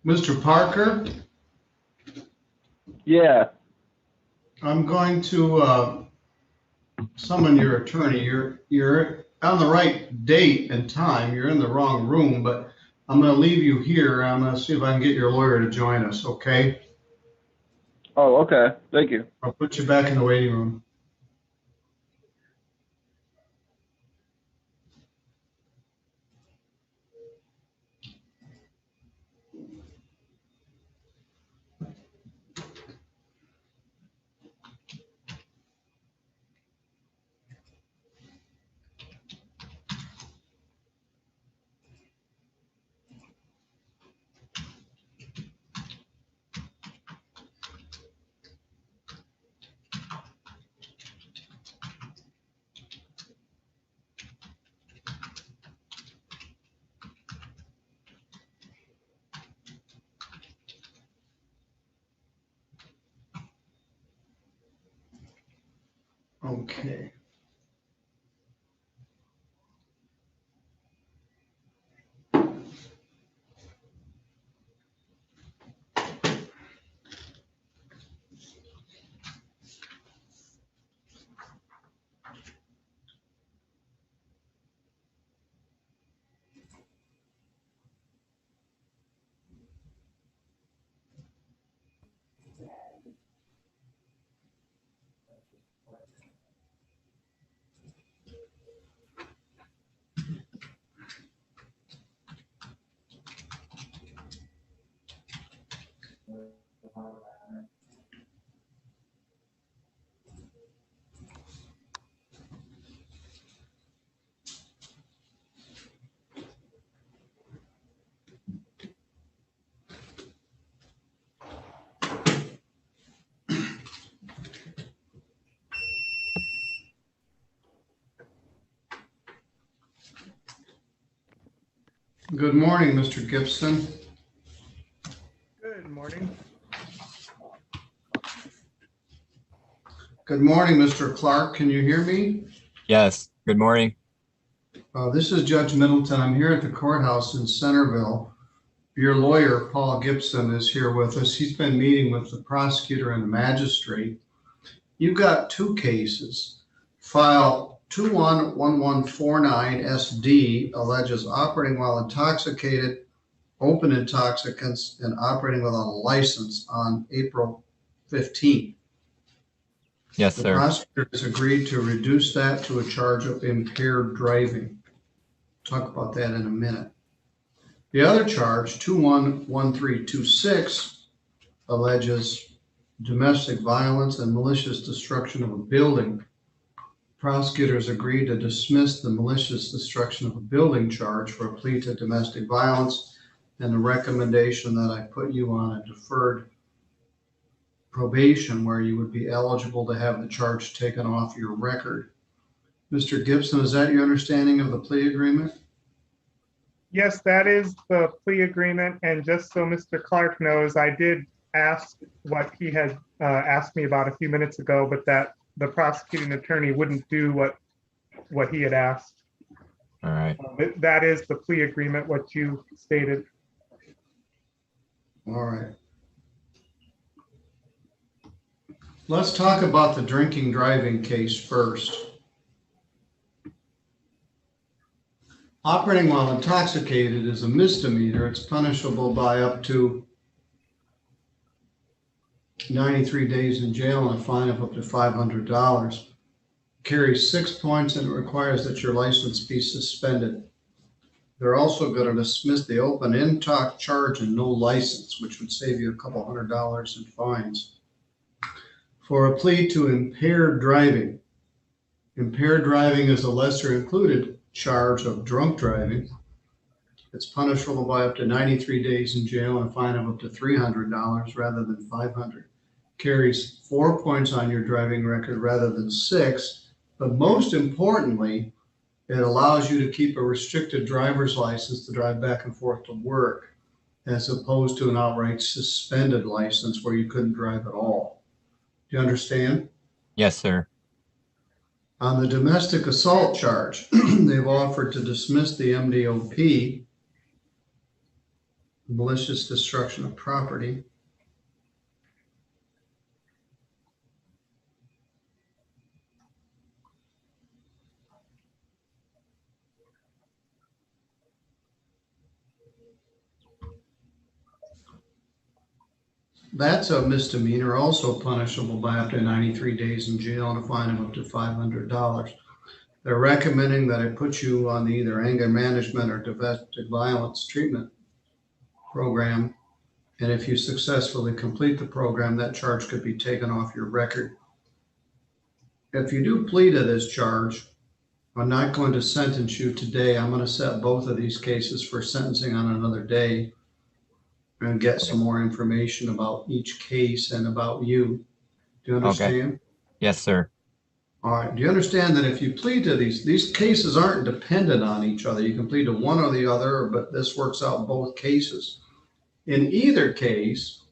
Mr. Parker, Yeah. I'm going to summon your attorney. You're on the right date and time. You're in the wrong room, but I'm going to leave you here. I'm going to see if I can get your lawyer to join us, okay? Oh, okay. Thank you. I'll put you back in the waiting room. Okay. Good morning, Mr. Gibson. Good morning. Good morning, Mr. Clark. Can you hear me? Yes, good morning. This is Judge Middleton. I'm here at the courthouse in Centerville. Your lawyer, Paul Gibson, is here with us. He's been meeting with the prosecutor and the magistrate. You've got two cases. File 211149 SD alleges operating while intoxicated, open intoxicants, and operating without a license on April 15th. Yes, The sir. prosecutor has agreed to reduce that to a charge of impaired driving. Talk about that in a minute. The other charge, 211326, alleges domestic violence and malicious destruction of a building. Prosecutors agreed to dismiss the malicious destruction of a building charge for a plea to domestic violence, and the recommendation that I put you on a deferred probation where you would be eligible to have the charge taken off your record. Mr. Gibson, is that your understanding of the plea agreement? Yes, that is the plea agreement. And just so Mr. Clark knows, I did ask what he had asked me about a few minutes ago, but that the prosecuting attorney wouldn't do what he had asked. All right. That is the plea agreement, what you stated. All right. Let's talk about the drinking driving case first. Operating while intoxicated is a misdemeanor. It's punishable by up to 93 days in jail and a fine of up to $500. Carries 6 points and it requires that your license be suspended. They're also going to dismiss the open intox charge and no license, which would save you a couple $100 in fines. For a plea to impaired driving is a lesser included charge of drunk driving. It's punishable by up to 93 days in jail and a fine of up to $300 rather than $500. Carries 4 points on your driving record rather than 6. But most importantly, it allows you to keep a restricted driver's license to drive back and forth to work, as opposed to an outright suspended license where you couldn't drive at all. Do you understand? Yes, sir. On the domestic assault charge, they've offered to dismiss the MDOP malicious destruction of property. That's a misdemeanor, also punishable by up to 93 days in jail and a fine of up to $500. They're recommending that it put you on either anger management or domestic violence treatment program. And if you successfully complete the program, that charge could be taken off your record. If you do plead to this charge, I'm not going to sentence you today. I'm going to set both of these cases for sentencing on another day and get some more information about each case and about you. Do you understand? Okay. Yes, sir. All right. Do you understand that if you plead to these cases aren't dependent on each other. You can plead to one or the other, but this works out both cases. In either case,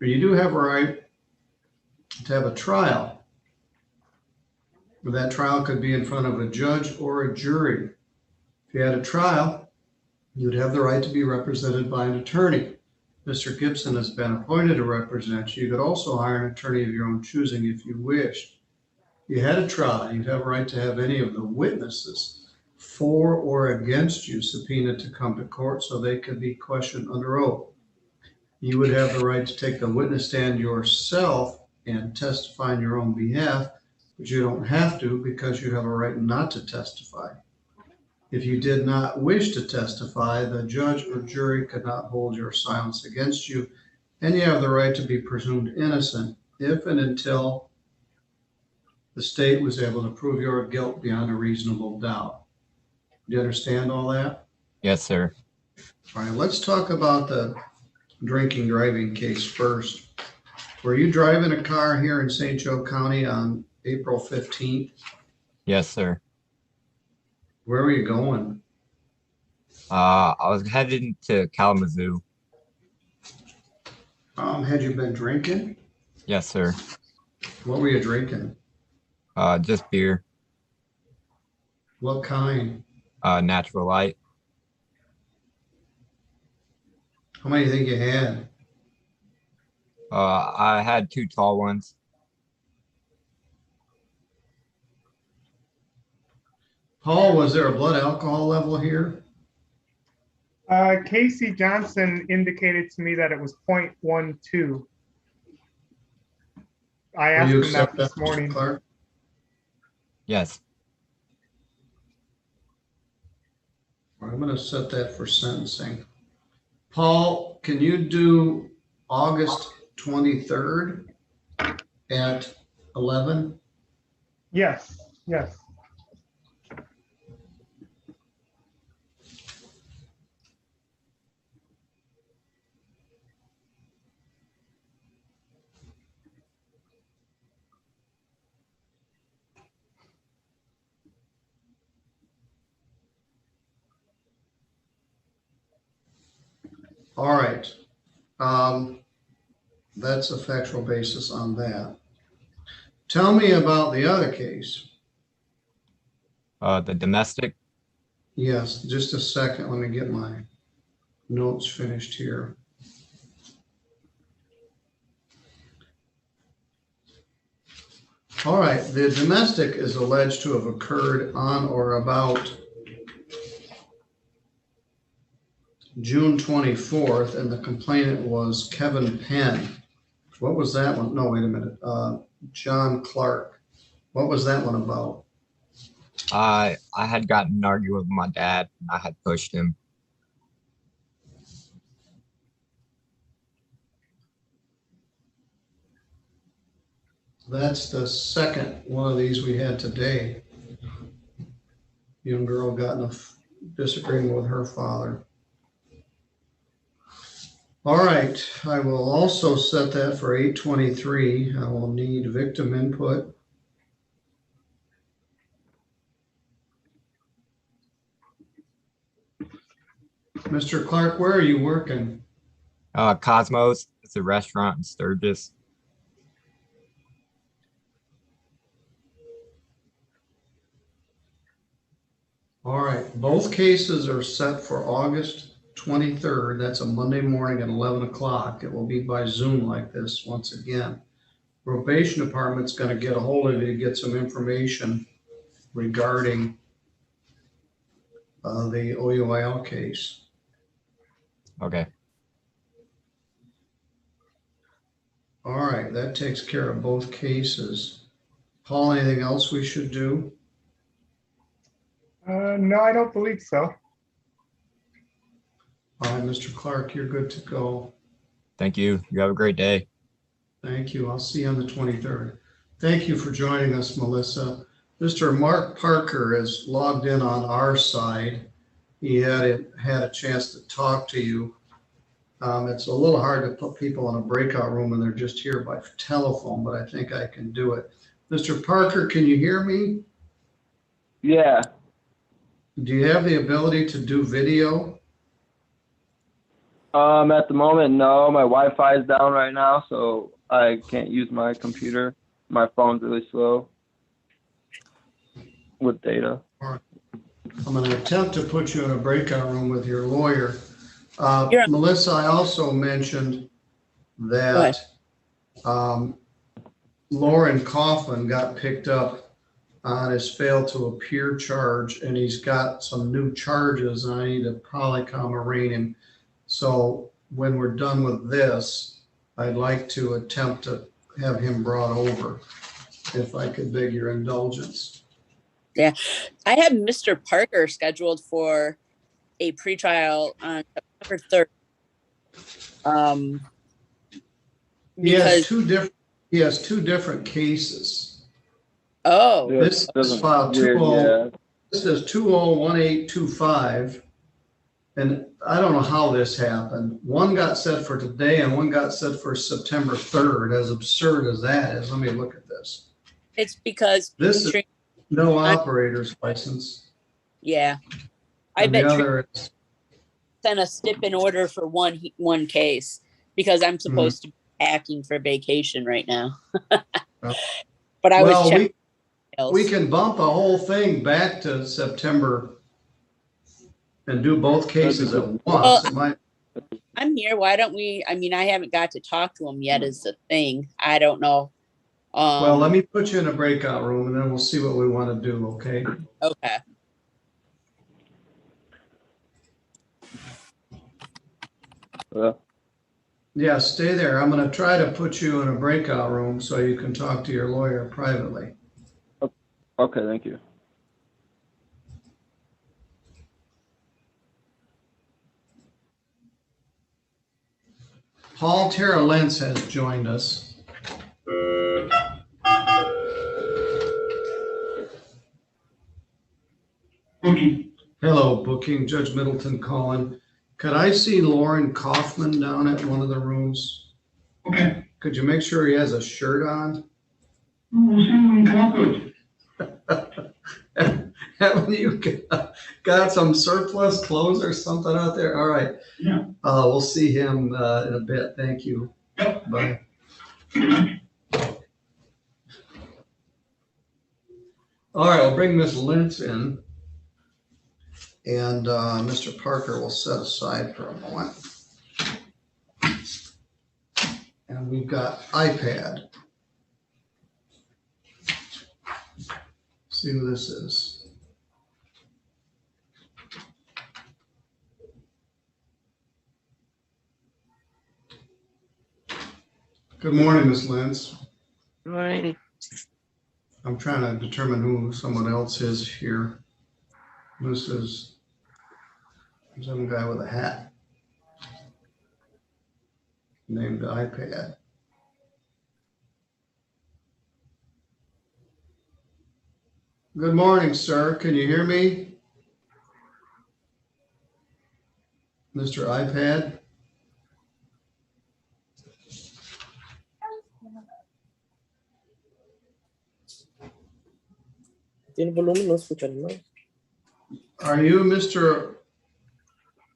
you do have a right to have a trial. That trial could be in front of a judge or a jury. If you had a trial, you'd have the right to be represented by an attorney. Mr. Gibson has been appointed to represent you. You could also hire an attorney of your own choosing if you wished. If you had a trial, you'd have a right to have any of the witnesses for or against you subpoenaed to come to court so they could be questioned under oath. You would have the right to take the witness stand yourself and testify on your own behalf, but you don't have to because you have a right not to testify. If you did not wish to testify, the judge or jury could not hold your silence against you, and you have the right to be presumed innocent if and until the state was able to prove your guilt beyond a reasonable doubt. Do you understand all that? Yes, sir. All right, let's talk about the drinking driving case first. Were you driving a car here in St. Joe County on April 15th? Yes, sir. Where were you going? I was heading to Kalamazoo. Had you been drinking? Yes, sir. What were you drinking? Just beer. What kind? Natural light. How many do you think you had? I had 2 tall ones. Paul, was there a blood alcohol level here? Casey Johnson indicated to me that it was 0.12. I asked him that this morning. Clark? Yes. I'm going to set that for sentencing. Paul, can you do August 23rd at 11? Yes, yes. All right. That's a factual basis on that. Tell me about the other case. The domestic. Yes, just a second. Let me get my notes finished here. All right. The domestic is alleged to have occurred on or about June 24th, and the complainant was Kevin Penn. What was that one? No, wait a minute. John Clark. What was that one about? I had gotten in an argument with my dad, and I had pushed him. That's the second one of these we had today. Young girl got in a disagreement with her father. All right, I will also set that for 8/23. I will need victim input. Mr. Clark, where are you working? Cosmos. It's a restaurant in Sturgis. All right, both cases are set for August 23rd. That's a Monday morning at 11 o'clock. It will be by Zoom like this once again. Probation department's going to get a hold of you to get some information regarding the OUIL case. Okay. All right, that takes care of both cases. Paul, anything else we should do? No, I don't believe so. All right, Mr. Clark, you're good to go. Thank you. You have a great day. Thank you. I'll see you on the 23rd. Thank you for joining us, Melissa. Mr. Mark Parker is logged in on our side. He had a chance to talk to you. It's a little hard to put people in a breakout room and they're just here by telephone, but I think I can do it. Mr. Parker, can you hear me? Yeah. Do you have the ability to do video? At the moment, no. My Wi-Fi is down right now, so I can't use my computer. My phone's really slow with data. All right. I'm going to attempt to put you in a breakout room with your lawyer. Melissa, I also mentioned that Lauren Coughlin got picked up on his fail to appear charge, and he's got some new charges, and I need to Polycom arraign him. So when we're done with this, I'd like to attempt to have him brought over, if I could beg your indulgence. Yeah, I had Mr. Parker scheduled for a pretrial on September 3rd. He has two different cases. Oh, this is file 20. This is 201825, and I don't know how this happened. One got set for today, and one got set for September 3rd. As absurd as that is, let me look at this. it's because This is no operator's license. yeah, I And the bet other is sent a stip-in order for one case because I'm supposed to be packing for vacation right now. But I was checking. We can bump the whole thing back to September and do both cases at once. Well, I'm here. Why don't we? I mean, I haven't got to talk to him yet. Is the thing. I don't know. Well, let me put you in a breakout room, and then we'll see what we want to do. Okay. Okay. Yeah, stay there. I'm going to try to put you in a breakout room so you can talk to your lawyer privately. Okay, thank you. Paul Tara Lentz has joined us. Booking. Hello, booking. Judge Middleton calling. Could I see Lauren Kaufman down at one of the rooms? Okay. Could you make sure he has a shirt on? We'll see when we come up with it. Haven't you got some surplus clothes or something out there? All right. Yeah. We'll see him in a bit. Thank you. Yep. Bye. All right, I'll bring Ms. Lentz in. And Mr. Parker will set aside for a moment. And we've got iPad. See who this is. Good morning, Ms. Lentz. Good morning. I'm trying to determine who someone else is here. This is some guy with a hat named iPad. Good morning, sir. Can you hear me? Mr. iPad? Tiene volumen, no escuchan, ¿no? Are you Mr.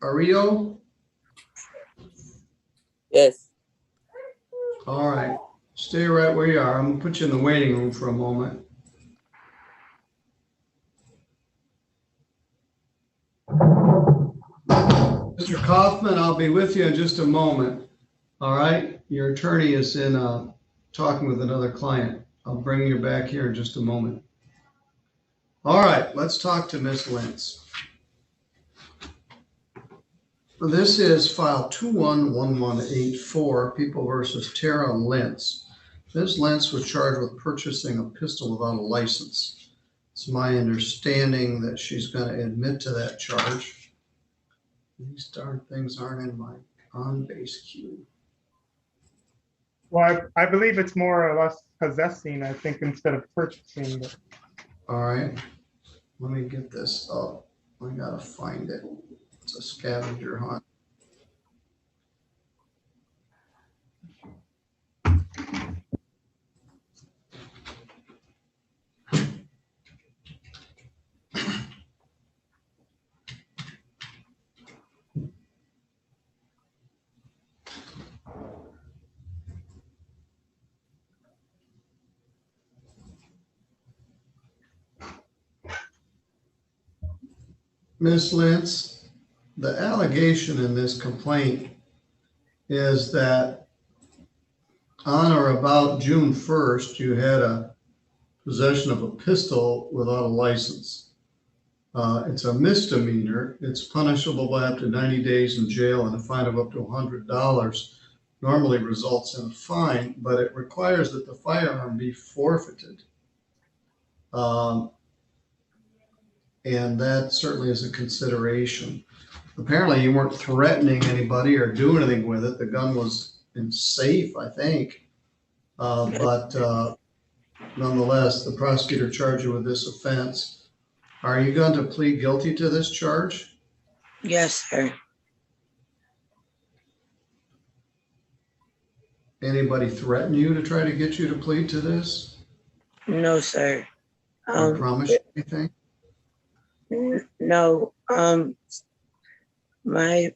Ario? Yes. All right. Stay right where you are. I'm going to put you in the waiting room for a moment. Mr. Kaufman, I'll be with you in just a moment. All right, your attorney is in talking with another client. I'll bring you back here in just a moment. All right, let's talk to Ms. Lentz. This is file 211184, People versus Tara Lentz. Ms. Lentz was charged with purchasing a pistol without a license. It's my understanding that she's going to admit to that charge. These darn things aren't in my on-base queue. Well, I believe it's more or less possessing, I think, instead of purchasing. But... All right, let me get this up. I gotta find it. It's a scavenger hunt. Ms. Lentz, the allegation in this complaint is that on or about June 1st, you had a possession of a pistol without a license. It's a misdemeanor. It's punishable by up to 90 days in jail and a fine of up to $100. Normally results in a fine, but it requires that the firearm be forfeited. And that certainly is a consideration. Apparently you weren't threatening anybody or doing anything with it. The gun was in safe, I think. But nonetheless, the prosecutor charged you with this offense. Are you going to plead guilty to this charge? Yes, sir. Anybody threaten you to try to get you to plead to this? No, sir. Or promise you anything? No. My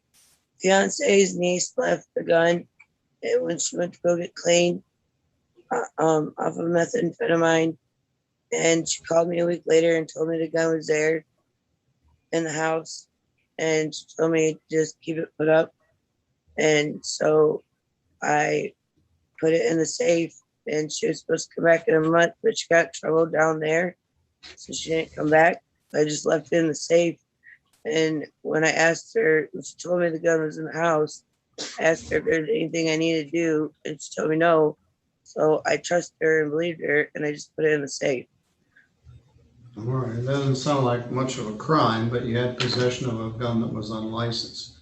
fiance's niece left the gun when she went to go get cleaned off of methamphetamine, and she called me a week later and told me the gun was there in the house, and she told me to just keep it put up. And so I put it in the safe, and she was supposed to come back in a month, but she got in trouble down there, so she didn't come back. I just left it in the safe. And when I asked her, she told me the gun was in the house. I asked her if there's anything I needed to do, and she told me no. So I trusted her and believed her, and I just put it in the safe. All right, it doesn't sound like much of a crime, but you had possession of a gun that was unlicensed.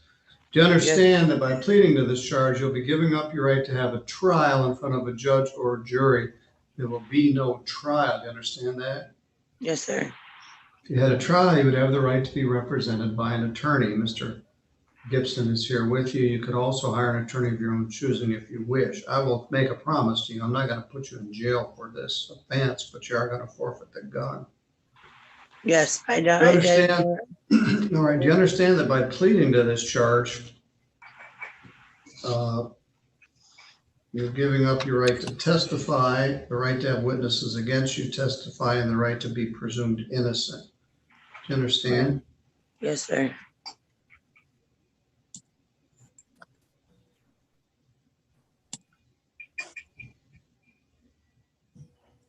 Do you understand that by pleading to this charge, you'll be giving up your right to have a trial in front of a judge or jury? There will be no trial. Do you understand that? Yes, sir. If you had a trial, you would have the right to be represented by an attorney. Mr. Gibson is here with you. You could also hire an attorney of your own choosing if you wish. I will make a promise to you. I'm not going to put you in jail for this offense, but you are going to forfeit the gun. Yes, I know. Do you understand? All right. Do you understand that by pleading to this charge, you're giving up your right to testify, the right to have witnesses against you testify, and the right to be presumed innocent? Do you understand? Yes, sir.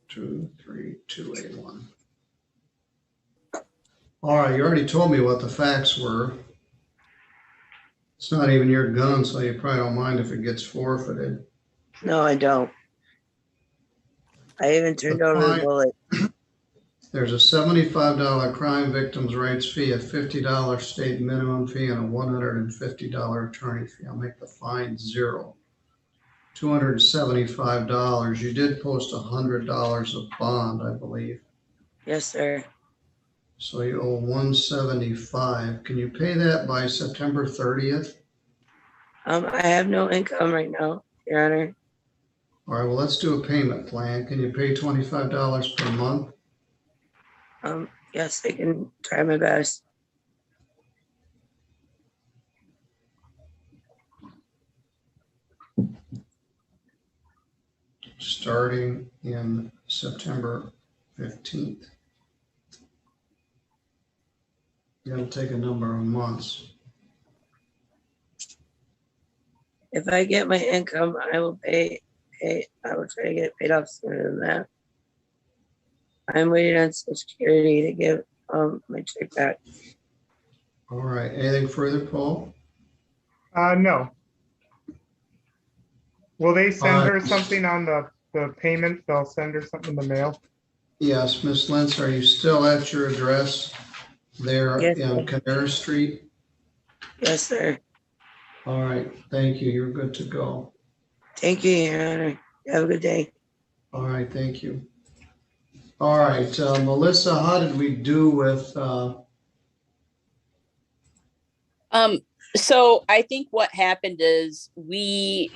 Two, 3, 2, 8, 1. All right, you already told me what the facts were. It's not even your gun, so you probably don't mind if it gets forfeited. No, I don't. I even turned over the bullet. There's a $75 crime victims' rights fee, a $50 state minimum fee, and a $150 attorney fee. I'll make the fine $0. $275. You did post $100 of bond, I believe. Yes, sir. So you owe $175. Can you pay that by September 30th? I have no income right now, Your Honor. All right, well, let's do a payment plan. Can you pay $25 per month? Yes, I can try my best. Starting in September 15th. It'll take a number of months. if I get my income, I will I will try to get it paid off sooner than that. I'm waiting on Social Security to give my check back. All right. Anything further, Paul? No. Will they send her something on the payment? They'll send her something in the mail? Yes, Miss Lentz, are you still at your address there in Canara Street? Yes, sir. All right. Thank you. You're good to go. Thank you, Your Honor. Have a good day. All right. Thank you. All right. Melissa, how did we do with So I think what happened is we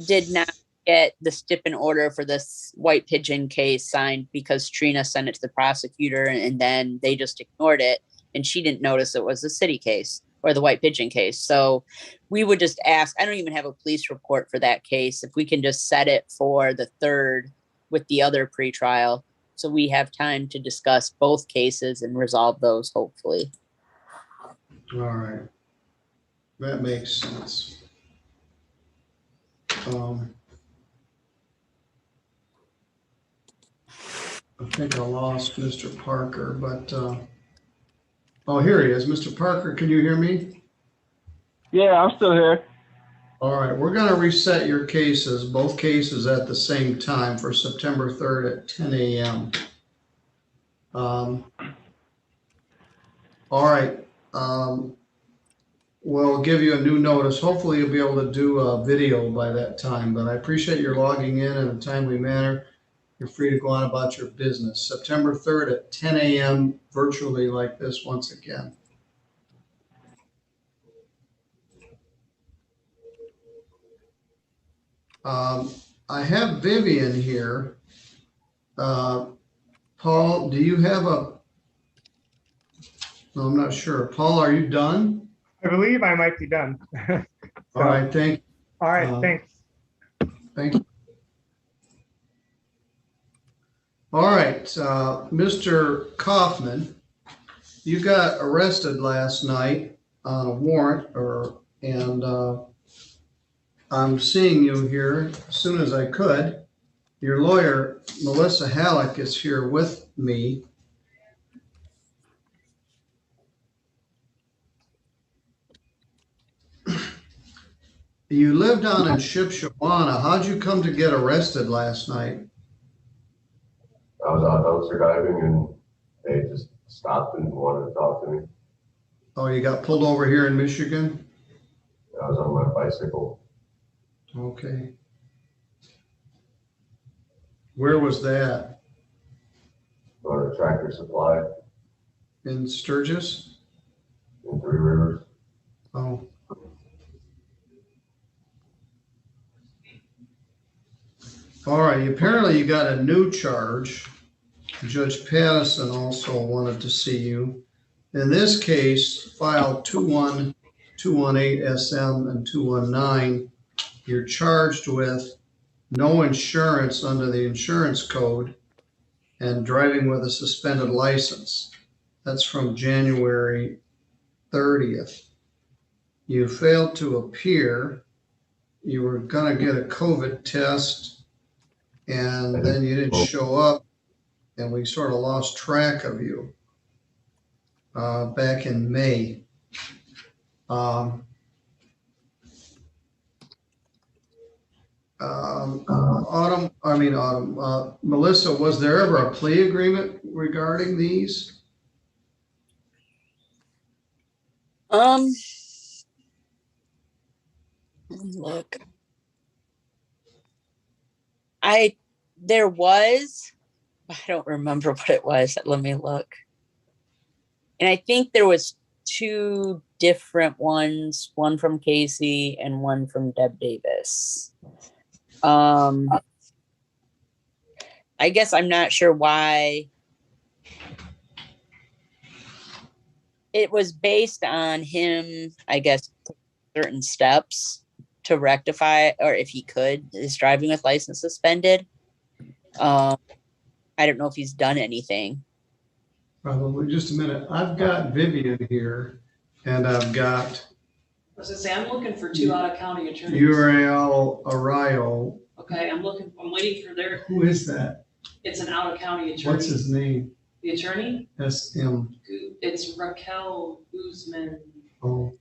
did not get the stipend order for this White Pigeon case signed because Trina sent it to the prosecutor and then they just ignored it and she didn't notice it was the city case or the White Pigeon case. So we would just ask, I don't even have a police report for that case. If we can just set it for the 3rd with the other pretrial, so we have time to discuss both cases and resolve those hopefully. all right. That makes sense. I think I lost Mr. Parker, but oh, here he is. Mr. Parker, can you hear me? Yeah, I'm still here. All right, we're going to reset your cases, both cases at the same time for September 3rd at 10 a.m. All right. We'll give you a new notice. Hopefully you'll be able to do a video by that time, but I appreciate your logging in a timely manner. You're free to go on about your business. September 3rd at 10 a.m. virtually like this once again. I have Vivian here. Paul, do you have a, no, I'm not sure. Paul, are you done? I believe I might be done. So, all right, thank you. All right, thanks. Thank you. All right, Mr. Kaufman, you got arrested last night on a warrant, and I'm seeing you here as soon as I could. Your lawyer, Melissa Halleck, is here with me. You lived down in Shipshawana. How'd you come to get arrested last night? I was out dumpster diving and they just stopped and wanted to talk to me. Oh, you got pulled over here in Michigan? I was on my bicycle. Okay. Where was that? On a Tractor Supply. In Sturgis? In Three Rivers. Oh. All right, apparently you got a new charge. Judge Pattison also wanted to see you. In this case, file 21218 SM and 219, you're charged with no insurance under the insurance code and driving with a suspended license. That's from January 30th. You failed to appear. You were going to get a COVID test and then you didn't show up and we sort of lost track of you back in May. Melissa, was there ever a plea agreement regarding these? Look. There was, I don't remember what it was. Let me look. And I think there was 2 different ones, one from Casey and one from Deb Davis. I guess I'm not sure why. It was based on him, I guess, certain steps to rectify, or if he could, his driving with license suspended. I don't know if he's done anything. Probably. Just a minute. I've got Vivian here and I've got I was gonna say, I'm looking for 2 out-of-county attorneys. Uriel Arroyo. Okay, I'm waiting for their, Who is that? it's an out-of-county attorney. What's his name? The attorney? SM. It's Raquel Guzman. Oh,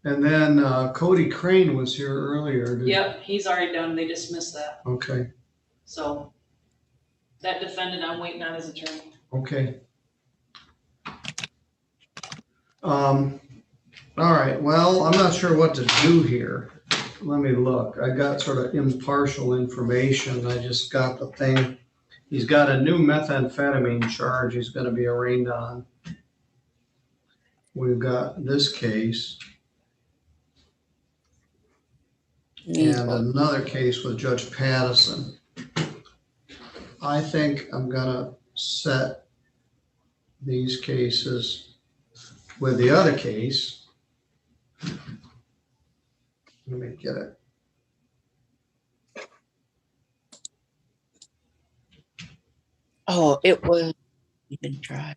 and then Cody Crane was here earlier. Yep, he's already done. They dismissed that. Okay, So that defendant, I'm waiting on his attorney. okay. All right, well, I'm not sure what to do here. Let me look. I got sort of impartial information. I just got the thing. He's got a new methamphetamine charge he's going to be arraigned on. We've got this case. And another case with Judge Pattison. I think I'm going to set these cases with the other case. Let me get it. Oh, it was even try.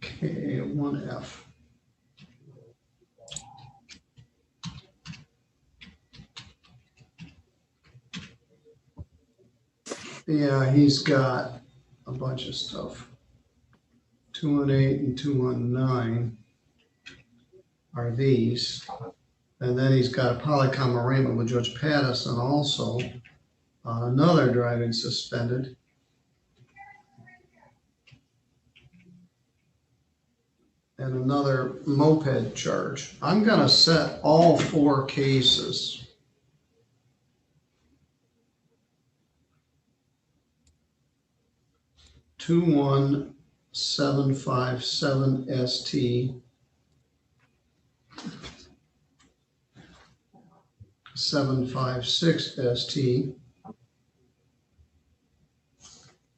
Okay, 1F. Yeah, he's got a bunch of stuff. 218 and 219 are these. And then he's got a Polycom arraignment with Judge Pattison also. Another driving suspended. And another moped charge. I'm going to set all 4 cases. Two 1757 ST, 756 ST,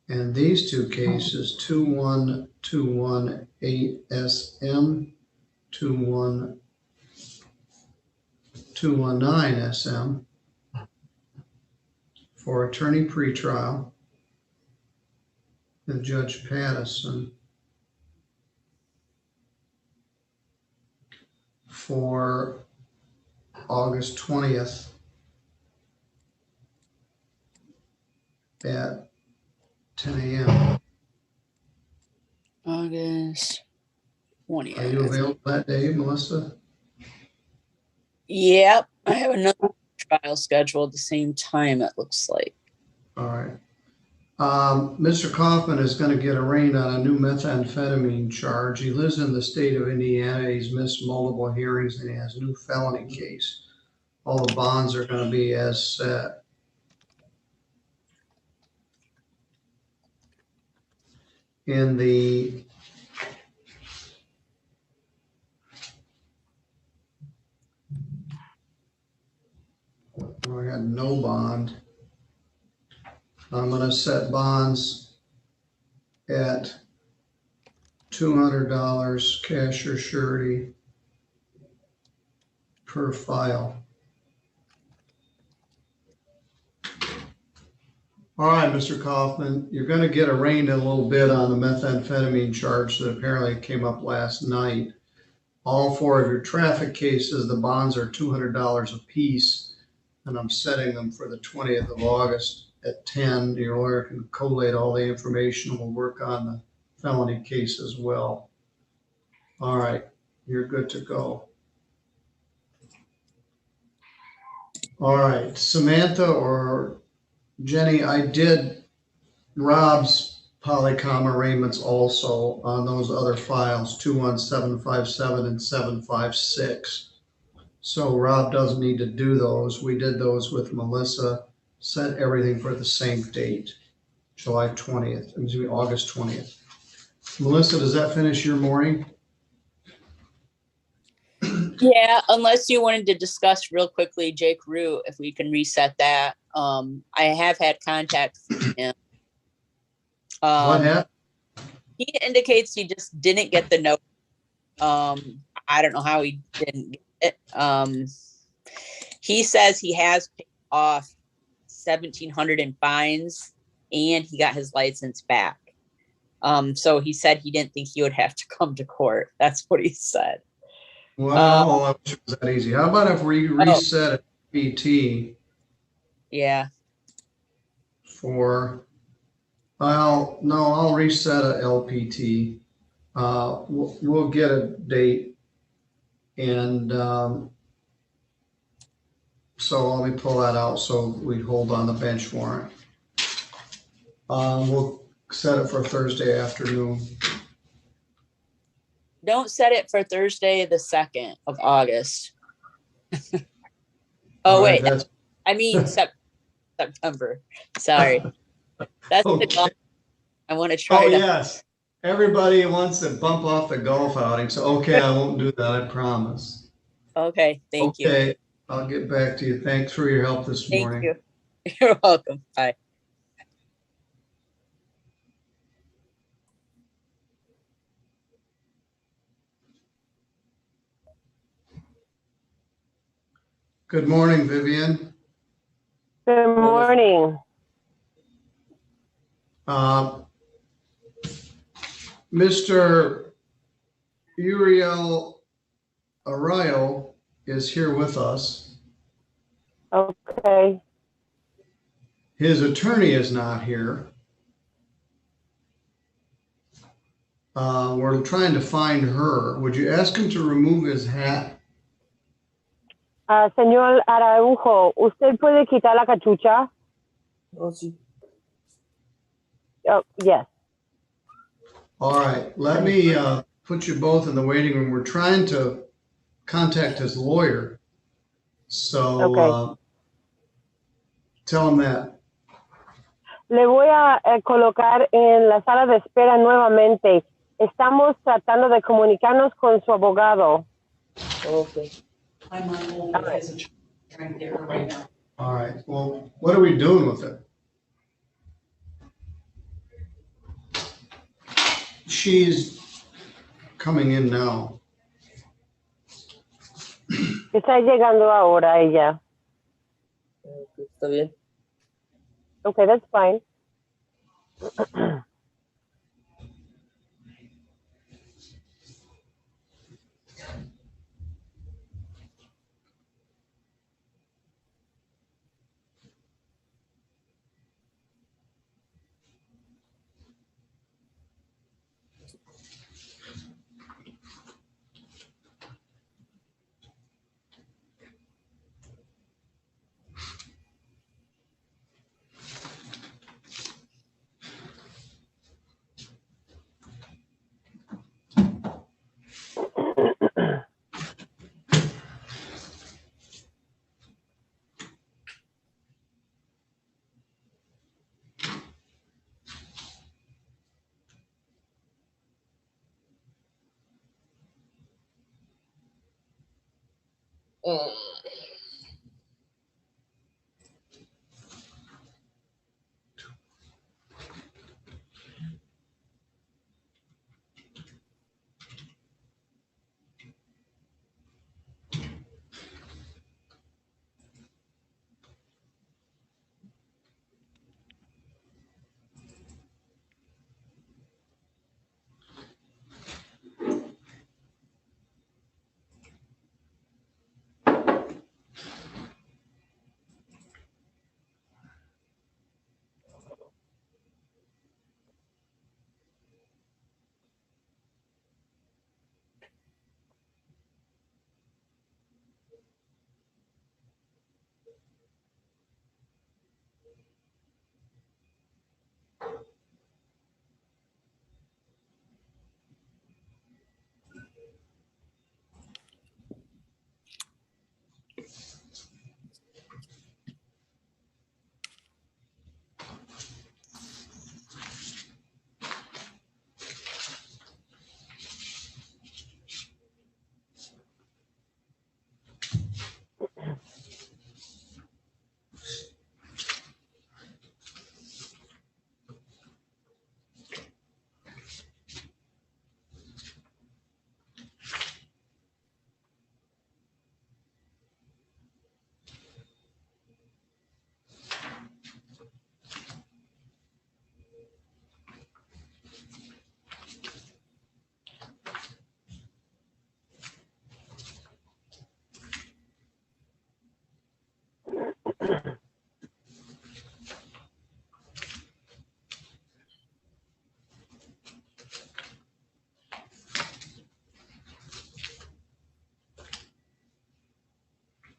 and these 2 cases 21218 SM, 21219 SM for attorney pretrial. With Judge Pattison for August 20th at 10 a.m. August 20th. Are you available that day, Melissa? Yep, I have another trial scheduled at the same time, it looks like. All right. Mr. Kaufman is going to get arraigned on a new methamphetamine charge. He lives in the state of Indiana. He's missed multiple hearings and he has a new felony case. All the bonds are going to be as set. In the I had no bond. I'm going to set bonds at $200 cash or surety per file. All right, Mr. Kaufman, you're going to get arraigned a little bit on the methamphetamine charge that apparently came up last night. All 4 of your traffic cases, the bonds are $200 a piece, and I'm setting them for the 20th of August at 10. Your lawyer can collate all the information. We'll work on the felony case as well. All right, you're good to go. All right, Samantha or Jenny, I did Rob's Polycom arraignments also on those other files, 21757 and 756. So Rob doesn't need to do those. We did those with Melissa, set everything for the same date, July 20th, excuse me, August 20th. Melissa, does that finish your morning? Yeah, unless you wanted to discuss real quickly, Jake Root, if we can reset that. I have had contact from him. What happened? He indicates he just didn't get the note. I don't know how he didn't get it. He says he has paid off $1,700 in fines, and he got his license back. So he said he didn't think he would have to come to court. That's what he said. Well, I wish it was that easy. How about if we reset a PT Yeah. for, well, no, I'll reset a LPT. We'll get a date, and so let me pull that out so we hold on the bench warrant. We'll set it for Thursday afternoon. Don't set it for Thursday, the 2nd of August. All right, wait. I mean, September. Sorry. That's okay. the golf. I want to try to. Yes. Everybody wants to bump off the golf outing. So, okay, I won't do that. I promise. Okay. Thank you. Okay. I'll get back to you. Thanks for your help this morning. Thank you. You're welcome. Bye. Good morning, Vivian. Good morning. Mr. Uriel Arroyo is here with us. Okay. His attorney is not here. We're trying to find her. Would you ask him to remove his hat? Señor Araujo, ¿usted puede quitar la cachucha? Oh, sí. Oh, yes. All right. Let me put you both in the waiting room. We're trying to contact his lawyer. So tell him that. Le voy a colocar en la sala de espera nuevamente. Estamos tratando de comunicarnos con su abogado. Okay. I'm on hold with his attorney, trying to get her right now. All right. Well, what are we doing with it? She's coming in now. Está llegando ahora ella. Está bien. Okay, that's fine.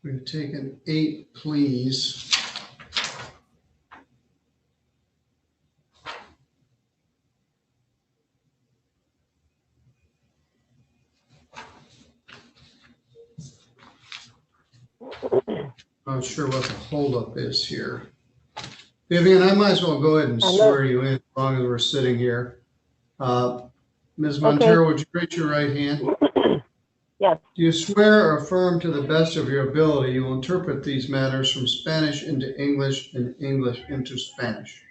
We've taken 8 pleas. Not sure what the holdup is here. Vivian, I might as well go ahead and swear you in as long as we're sitting here. Ms. Montero, would you raise your right hand? Yes. Do you swear or affirm to the best of your ability you will interpret these matters from Spanish into English and English into Spanish?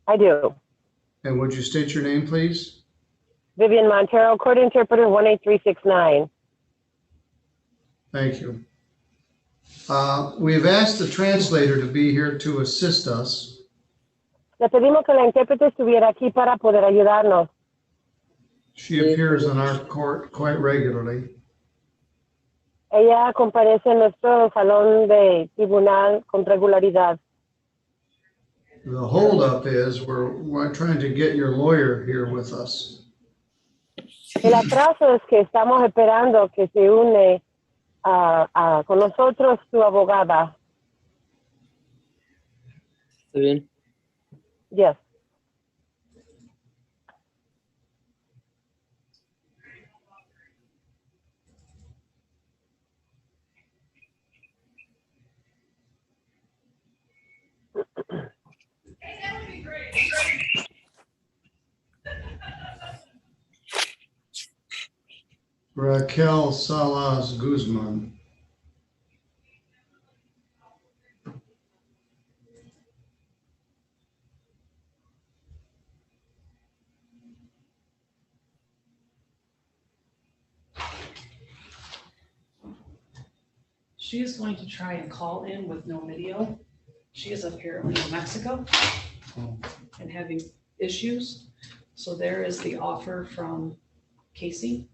I do. And would you state your name, please? Vivian Montero, Court Interpreter 18369. Thank you. We've asked the translator to be here to assist us. Le pedimos que la intérprete estuviera aquí para poder ayudarnos. She appears in our court quite regularly. Ella comparece en nuestro salón de tribunal con regularidad. The holdup is we're trying to get your lawyer here with us. El atraso es que estamos esperando que se une con nosotros su abogada. ¿Está bien? Yes. Raquel Salas Guzman. She is going to try and call in with no video. She is apparently in Mexico and having issues. So there is the offer from Casey.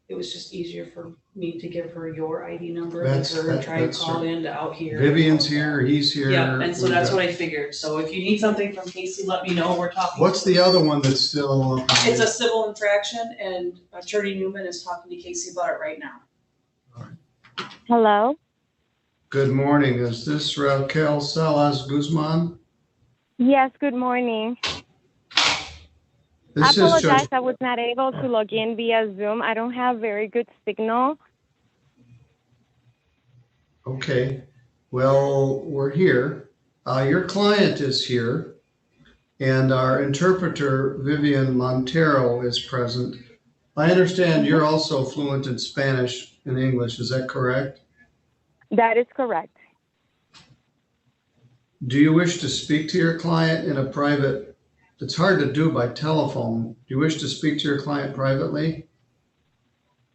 It was just easier for me to give her your ID number and her try and call in to out here. Vivian's here, he's here. Yeah, and so that's what I figured. So if you need something from Casey, let me know. We're talking. What's the other one that's still? It's a civil infraction, and Attorney Newman is talking to Casey about it right now. Hello. Good morning. Is this Raquel Salas Guzman? Yes, good morning. This I is apologize. Judge. I was not able to log in via Zoom. I don't have very good signal. Okay. Well, we're here. Your client is here, and our interpreter, Vivian Montero, is present. I understand you're also fluent in Spanish and English. Is that correct? That is correct. Do you wish to speak to your client in a private? It's hard to do by telephone. Do you wish to speak to your client privately?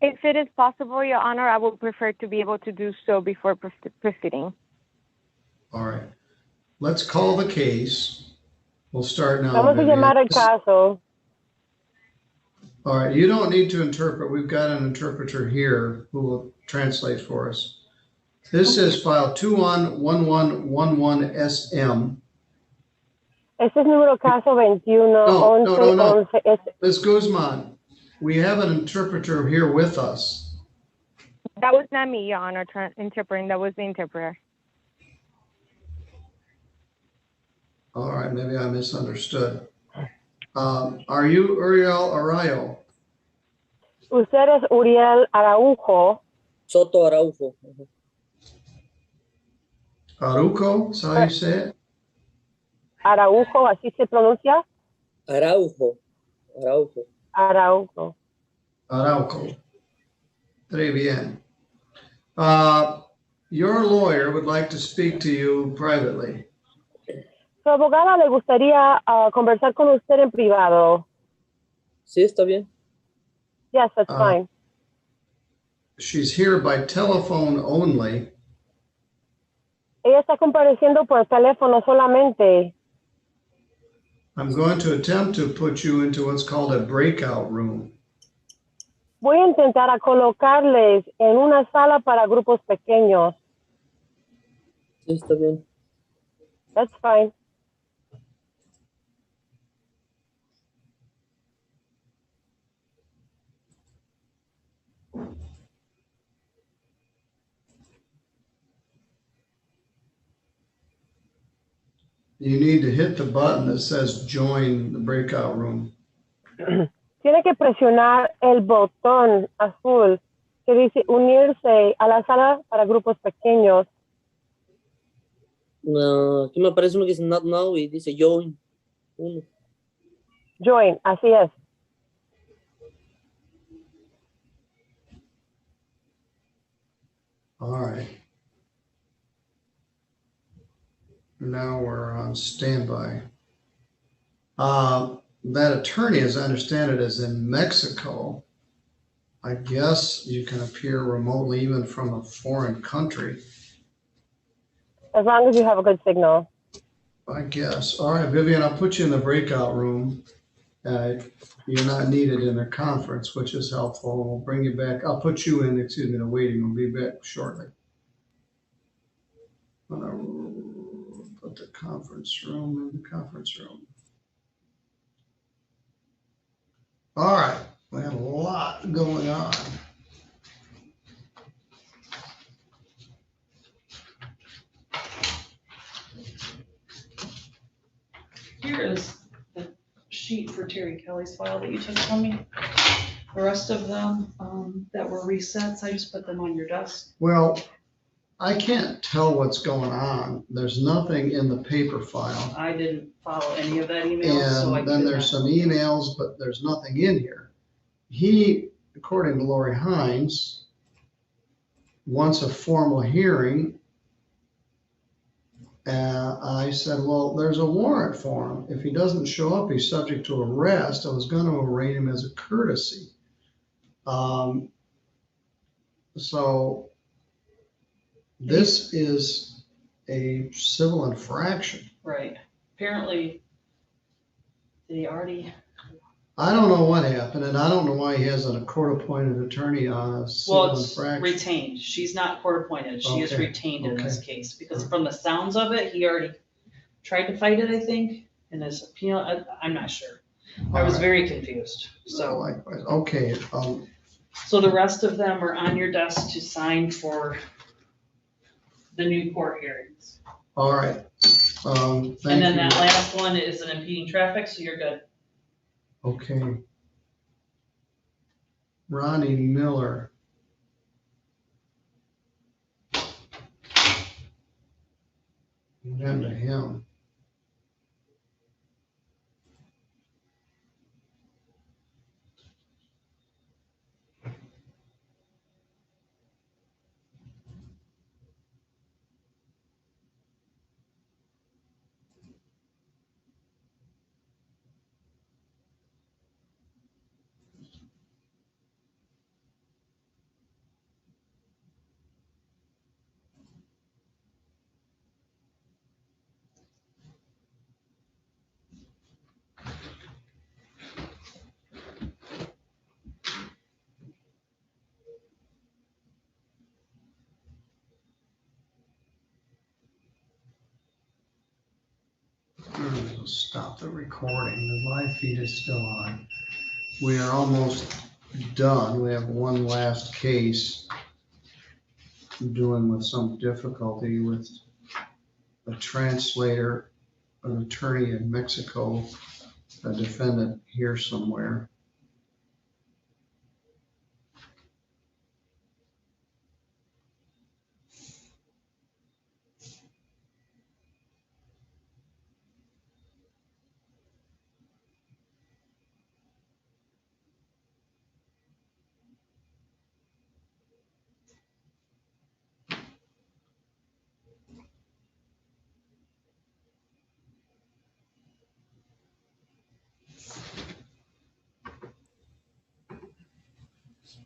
If it is possible, Your Honor, I would prefer to be able to do so before proceeding. All right. Let's call the case. We'll start now. Vamos a Vivian. llamar al caso. All right. You don't need to interpret. We've got an interpreter here who will translate for us. This is file 211111SM. Este es número caso 211111. Ms. Guzman, we have an interpreter here with us. That was not me, Your Honor, interpreting. That was the interpreter. All right, maybe I misunderstood. Are you Uriel Arroyo? Usted es Uriel Araujo. Soto Araujo. Araujo, is that how you say it? Araujo, así se pronuncia. Araujo. Araujo. Araujo. Araujo. Très bien. Your lawyer would like to speak to you privately. Su abogada le gustaría conversar con usted en privado. Sí, está bien. Yes, that's fine. She's here by telephone only. Ella está compareciendo por teléfono solamente. I'm going to attempt to put you into what's called a breakout room. Voy a intentar a colocarles en una sala para grupos pequeños. Sí, está bien. That's fine. You need to hit the button that says join the breakout room. Tiene que presionar el botón azul que dice unirse a la sala para grupos pequeños. No, aquí me aparece uno que dice not now y dice join. Uno. Join, así es. All right. Now we're on standby. That attorney, as I understand it, is in Mexico. I guess you can appear remotely even from a foreign country. As long as you have a good signal. I guess. All right, Vivian, I'll put you in the breakout room. You're not needed in the conference, which is helpful. We'll bring you back. I'll put you in, the waiting room. Be back shortly. I'm gonna put the conference room in the conference room. All right, we have a lot going on. Here is the sheet for Terry Kelly's file that you took from me. The rest of them that were resets, I just put them on your desk. Well, I can't tell what's going on. There's nothing in the paper file. I didn't follow any of that email. So And then there's some emails, but there's nothing in here. He, according to Lori Hines, wants a formal hearing. I said, well, there's a warrant for him. If he doesn't show up, he's subject to arrest. I was going to arraign him as a courtesy. So this is a civil infraction. Right. Apparently, did he already? I don't know what happened, and I don't know why he hasn't a court-appointed attorney on a civil Well, it's infraction. retained. She's not court-appointed. She is Okay, retained in okay. this case because from the sounds of it, he already tried to fight it, I think, in his appeal. I'm not sure. I was All right. very confused. So, Likewise. Okay. so the rest of them are on your desk to sign for the new court hearings. All right. Thank And then you. that last one is an impeding traffic, so you're good. Okay. Ronnie Miller. What happened to him? Stop the recording. The live feed is still on. We are almost done. We have one last case I'm doing with some difficulty with a translator, an attorney in Mexico, a defendant here somewhere.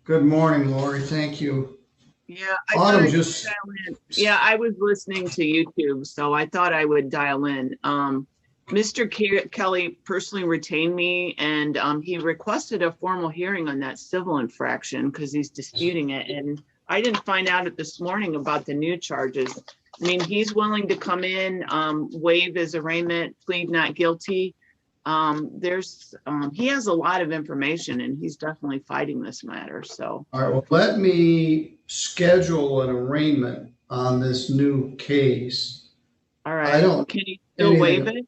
Good morning, Lori. Thank you. Yeah, Autumn I'd just- dial in. Yeah, I was listening to YouTube, so I thought I would dial in. Mr. Kelly personally retained me, and he requested a formal hearing on that civil infraction because he's disputing it. And I didn't find out it this morning about the new charges. I mean, he's willing to come in, waive his arraignment, plead not guilty. He has a lot of information, and he's definitely fighting this matter. So. All right, well, let me schedule an arraignment on this new case All right. I don't. Can he still waive anything-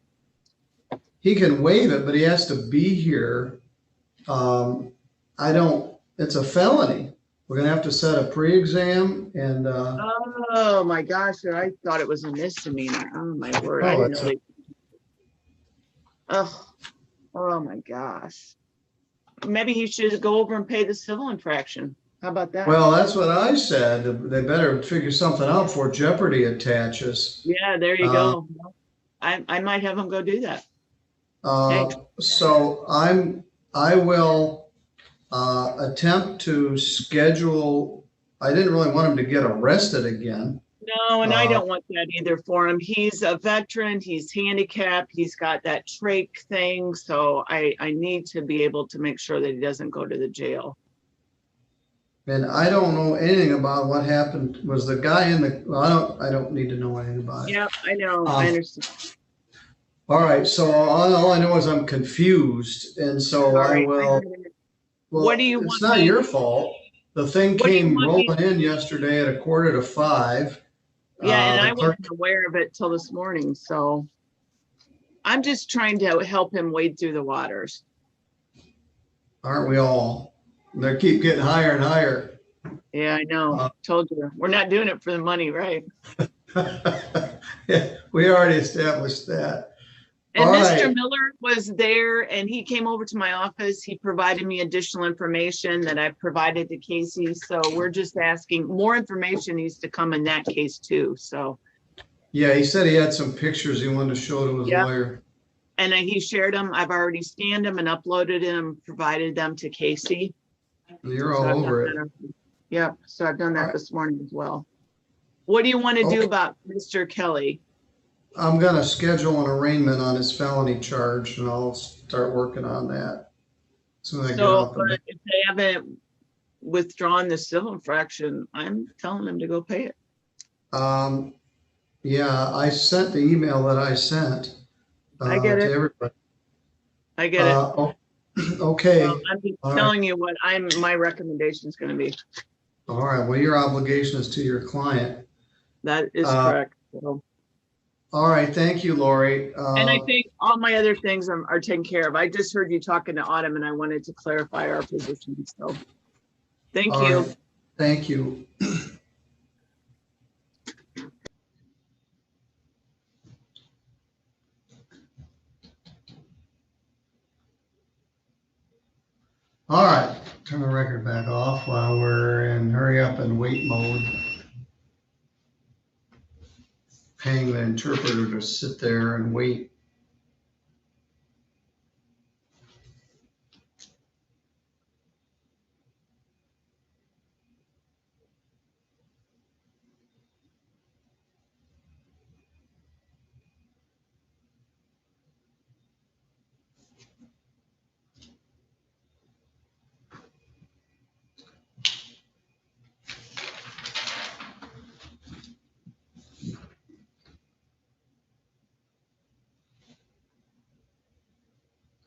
it? He can waive it, but he has to be here. I don't, it's a felony. We're gonna have to set a pre-exam and, Oh my gosh, I thought it was a misdemeanor. Oh my word. I Oh, didn't it's know they. Oh my gosh. Maybe he should go over and pay the civil infraction. How about that? well, that's what I said. They better figure something out before jeopardy attaches. Yeah, there you go. I might have him go do that. So I will attempt to schedule. I didn't really want him to get arrested again. No, and I don't want that either for him. He's a veteran, he's handicapped, he's got that trach thing. So I need to be able to make sure that he doesn't go to the jail. And I don't know anything about what happened. Was the guy in the, well, I don't need to know anything about it. Yep, I know, I understand. All right, so all I know is I'm confused, and so I will. Well, What do you it's want not me- your fault. The thing What do you came want me- rolling in yesterday at 4:45. Yeah, and the I clerk- wasn't aware of it till this morning, so I'm just trying to help him wade through the waters. Aren't we all? They keep getting higher and higher. Yeah, I know. Told you. We're not doing it for the money, right? Yeah, we already established that. And All Mr. right. Miller was there and he came over to my office. He provided me additional information that I provided to Casey. So we're just asking, more information needs to come in that case too. So, Yeah, he said he had some pictures he wanted to show to his Yep. lawyer. and he shared them. I've already scanned them and uploaded them, provided them to Casey. You're So all I've over done it. that. Yep. So I've done that this morning as well. What do you want to do Okay. about Mr. Kelly? I'm gonna schedule an arraignment on his felony charge, and I'll start working on that. As soon as I get So, off the. but if they haven't withdrawn the civil infraction, I'm telling them to go pay it. Yeah, I sent the email that I sent. I get to it. everybody. I get it. Okay. Well, I'm just All right. telling you what my recommendation is going to be. All right. Well, your obligation is to your client. That is correct. So, All right. Thank you, Lori. and I think all my other things are taken care of. I just heard you talking to Autumn and I wanted to clarify our position. So thank all you. right, thank you. All right, turn the record back off while we're in hurry up and wait mode. Paying the interpreter to sit there and wait.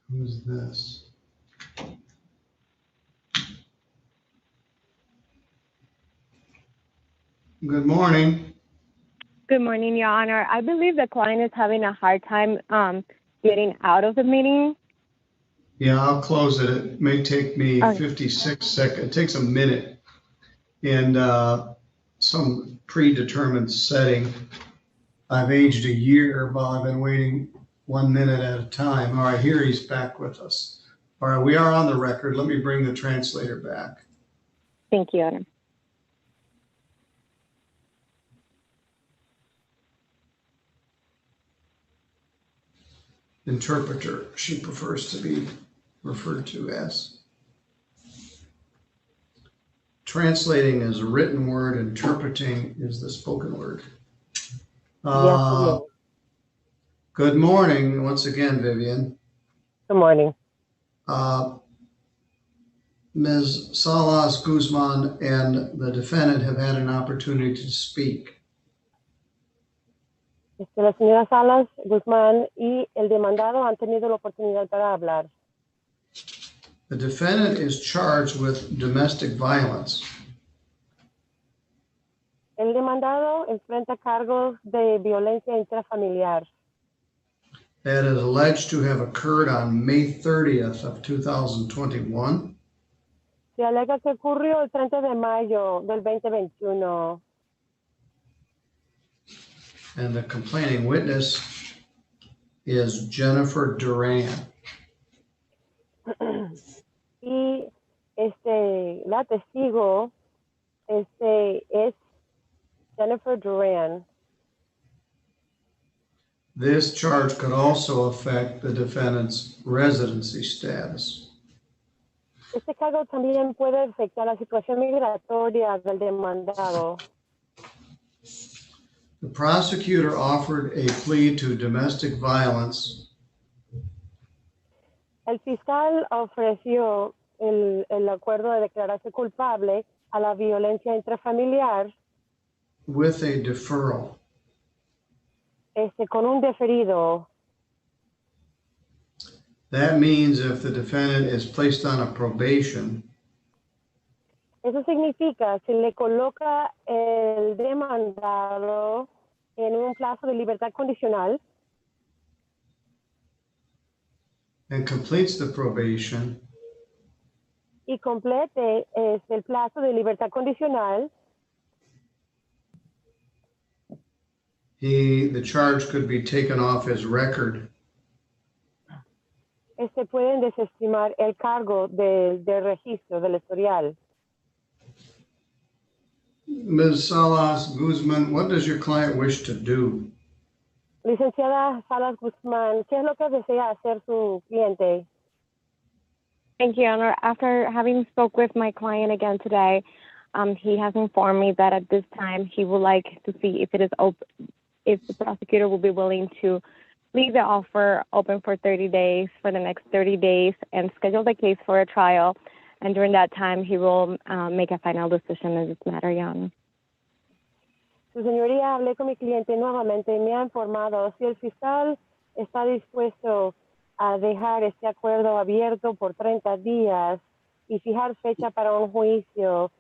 Who's this? Good morning. Good morning, Your Honor. I believe the client is having a hard time getting out of the meeting. Yeah, I'll close it. It may take me Okay. 56 seconds. It takes a minute in some predetermined setting. I've aged a year while I've been waiting 1 minute at a time. All right, here he's back with us. All right, we are on the record. Let me bring the translator back. Thank you, Your Honor. Interpreter, she prefers to be referred to as. Translating is a written word, interpreting is the spoken word. Good morning once again, Vivian. Good morning. Ms. Salas Guzman and the defendant have had an opportunity to speak. La señora Salas Guzmán y el demandado han tenido la oportunidad para hablar. The defendant is charged with domestic violence. El demandado enfrenta cargos de violencia intrafamiliar. That is alleged to have occurred on May 30th of 2021. Se alega que ocurrió el 30 de mayo del 2021. And the complaining witness is Jennifer Duran. Y la testigo es Jennifer Duran. This charge could also affect the defendant's residency status. Este cargo también puede afectar la situación migratoria del demandado. The prosecutor offered a plea to domestic violence. El fiscal ofreció el acuerdo de declararse culpable a la violencia intrafamiliar With a deferral. Con un deferido. That means if the defendant is placed on a probation, Eso significa que le coloca el demandado en un plazo de libertad condicional and completes the probation, y complete el plazo de libertad condicional, the charge could be taken off his record. Pueden desestimar el cargo del registro, del historial. Ms. Salas Guzman, what does your client wish to do? Licenciada Salas Guzmán, ¿qué es lo que desea hacer su cliente? Thank you, Your Honor. After having spoke with my client again today, he has informed me that at this time he would like to see if it is open, if the prosecutor will be willing to leave the offer open for 30 days, for the next 30 days, and schedule the case for a trial. And during that time, he will make a final decision in this matter, Your Honor. Su señoría, hablé con mi cliente nuevamente y me ha informado si el fiscal está dispuesto a dejar este acuerdo abierto por 30 días y fijar fecha para un juicio.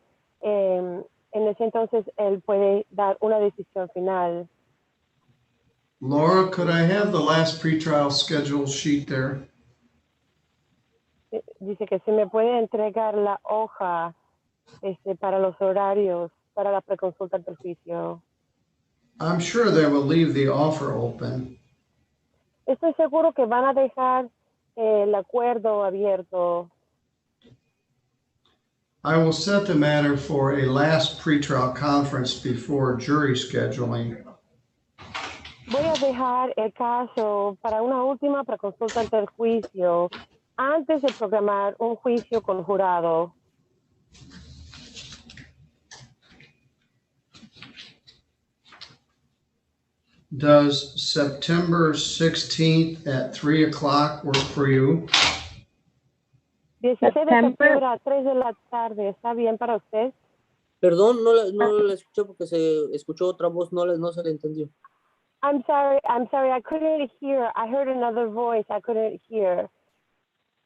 En ese entonces, él puede dar una decisión final. Laura, could I have the last pretrial schedule sheet there? Dice que si me puede entregar la hoja para los horarios para la preconsulta del juicio. I'm sure they will leave the offer open. Estoy seguro que van a dejar el acuerdo abierto. I will set the matter for a last pretrial conference before jury scheduling. Voy a dejar el caso para una última preconsulta ante el juicio antes de programar un juicio con jurado. Does September 16th at 3 o'clock work for you? 16 de septiembre a 3 de la tarde, ¿está bien para usted? Perdón, no la escuché porque se escuchó otra voz, no se le entendió. I'm sorry, I couldn't hear. I heard another voice, I couldn't hear.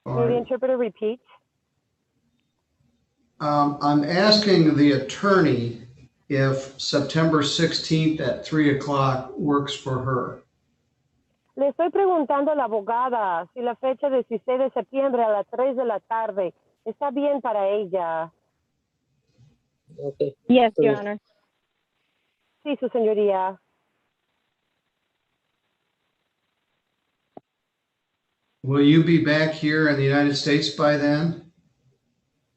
Can the interpreter repeat? I'm asking the attorney if September 16th at 3 o'clock works for her. Le estoy preguntando a la abogada si la fecha de 16 de septiembre a las 3 de la tarde está bien para ella. Okay. Yes, Your Honor. Sí, su señoría. Will you be back here in the United States by then?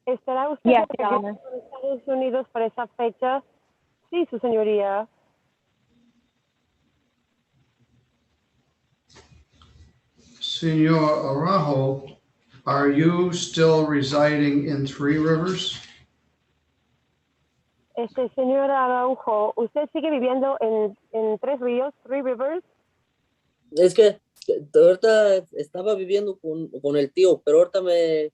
¿Estará usted Yes, de Your regreso Honor. en Estados Unidos para esa fecha? Sí, su señoría. Senor Araujo, are you still residing in Three Rivers? Señora Araujo, ¿usted sigue viviendo en Tres Ríos, Three Rivers? Es que ahorita estaba viviendo con el tío, pero ahorita ahorita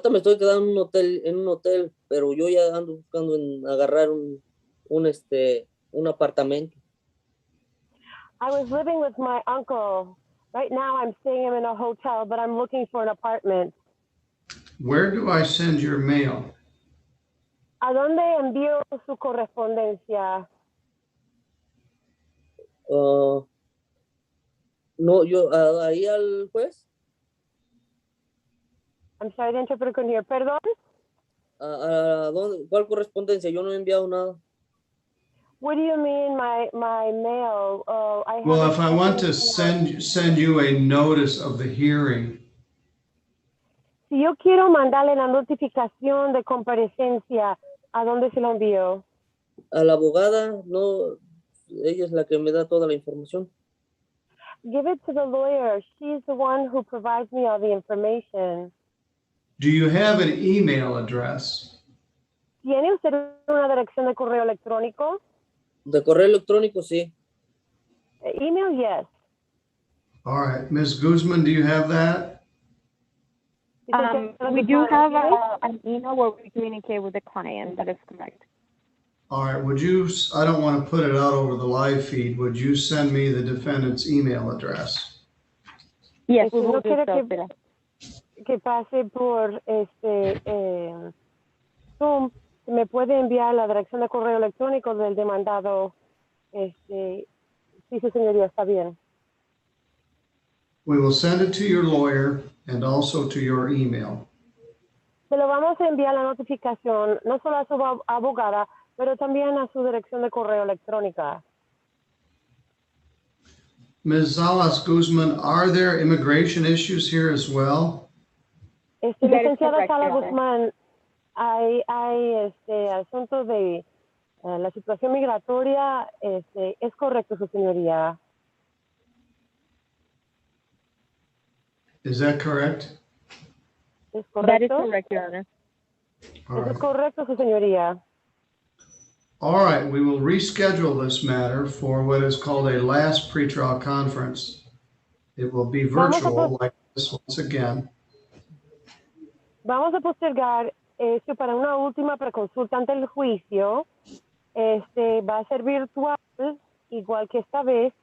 me estoy quedando en un hotel, pero yo ya ando buscando en agarrar un apartamento. I was living with my uncle. Right now I'm staying in a hotel, but I'm looking for an apartment. Where do I send your mail? ¿A dónde envió su correspondencia? No, yo ahí al juez. I'm sorry, the interpreter couldn't hear. Perdón. ¿Dónde? ¿Cuál correspondencia? Yo no he enviado nada. What do you mean, my mail? I have Well, a if I want to second email. send you a notice of the hearing, Si yo quiero mandarle la notificación de comparecencia, ¿a dónde se lo envío? A la abogada, no, ella es la que me da toda la información. Give it to the lawyer. She's the one who provides me all the information. do you have an email address? ¿Tiene usted una dirección de correo electrónico? De correo electrónico, sí. Email, yes. All right, Ms. Guzman, do you have that? We do have an email where we communicate with the client. That is correct. All right, would you, I don't want to put it out over the live feed. Would you send me the defendant's email address? Yes, Si we will no do quiere so, Peter. que pase por Zoom, me puede enviar la dirección de correo electrónico del demandado. Sí, su señoría, está bien. We will send it to your lawyer and also to your email. Se lo vamos a enviar la notificación, no solo a su abogada, pero también a su dirección de correo electrónica. Ms. Salas Guzman, are there immigration issues here as well? That is Licenciada correct, Sala Your Honor. Guzmán, hay asunto de la situación migratoria, es correcto, su señoría. Is that correct? ¿Es That is correcto? correct, Your Honor. All Eso right. es correcto, su señoría. All right, we will reschedule this matter for what is called a last pretrial conference. It will be virtual like this once again. Vamos a postergar esto para una última preconsulta ante el juicio. Va a ser virtual, igual que esta vez.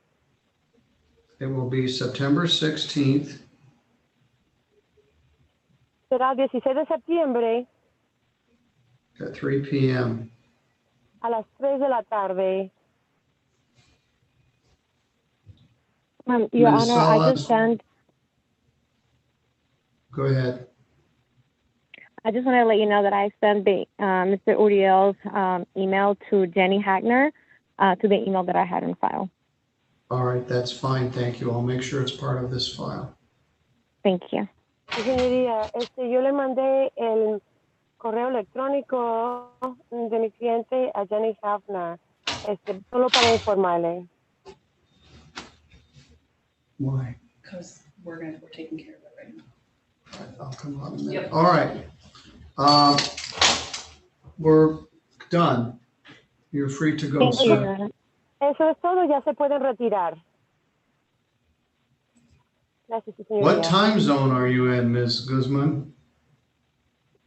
It will be September 16th Será 16 de septiembre at 3 p.m. a las 3 de la tarde. Your Ms. Honor, I Salas. just sent. Go ahead. I just want to let you know that I sent the Mr. Uriel's email to Jenny Hagner to the email that I had on file. All right, that's fine. Thank you. I'll make sure it's part of this file. Thank you. Sí, señoría, yo le mandé el correo electrónico de mi cliente a Jenny Hagner, solo para informarle. Why? Because we're taking care of it right now. All right, I'll come on in a minute. Yep. All right. We're done. You're free to go, Thank you, Your sir. Honor. Eso es todo, ya se pueden retirar. Gracias, su señoría. What time zone are you in, Ms. Guzman?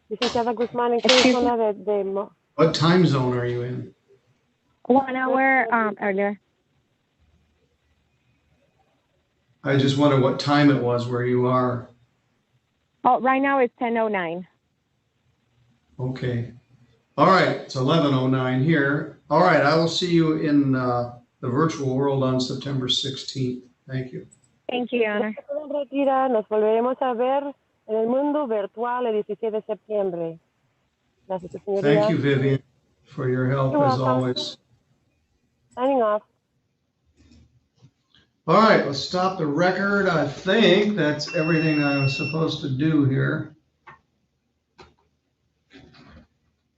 Licenciada Guzmán, ¿en qué zona de What time zone are you in? 1 hour earlier. I just wonder what time it was where you are. Oh, right now it's 10:09. Okay. All right, it's 11:09 here. All right, I will see you in the virtual world on September 16th. Thank you. Thank you, Your Honor. Se pueden retirar, nos volveremos a ver en el mundo virtual el 16 de septiembre. Gracias, su señoría. Thank you, Vivian, for your help You're as welcome. always. Signing off. All right, let's stop the record. I think that's everything I was supposed to do here.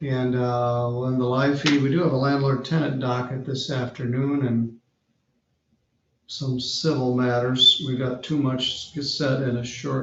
And on the live feed, we do have a landlord-tenant docket this afternoon and some civil matters. We got too much set in a short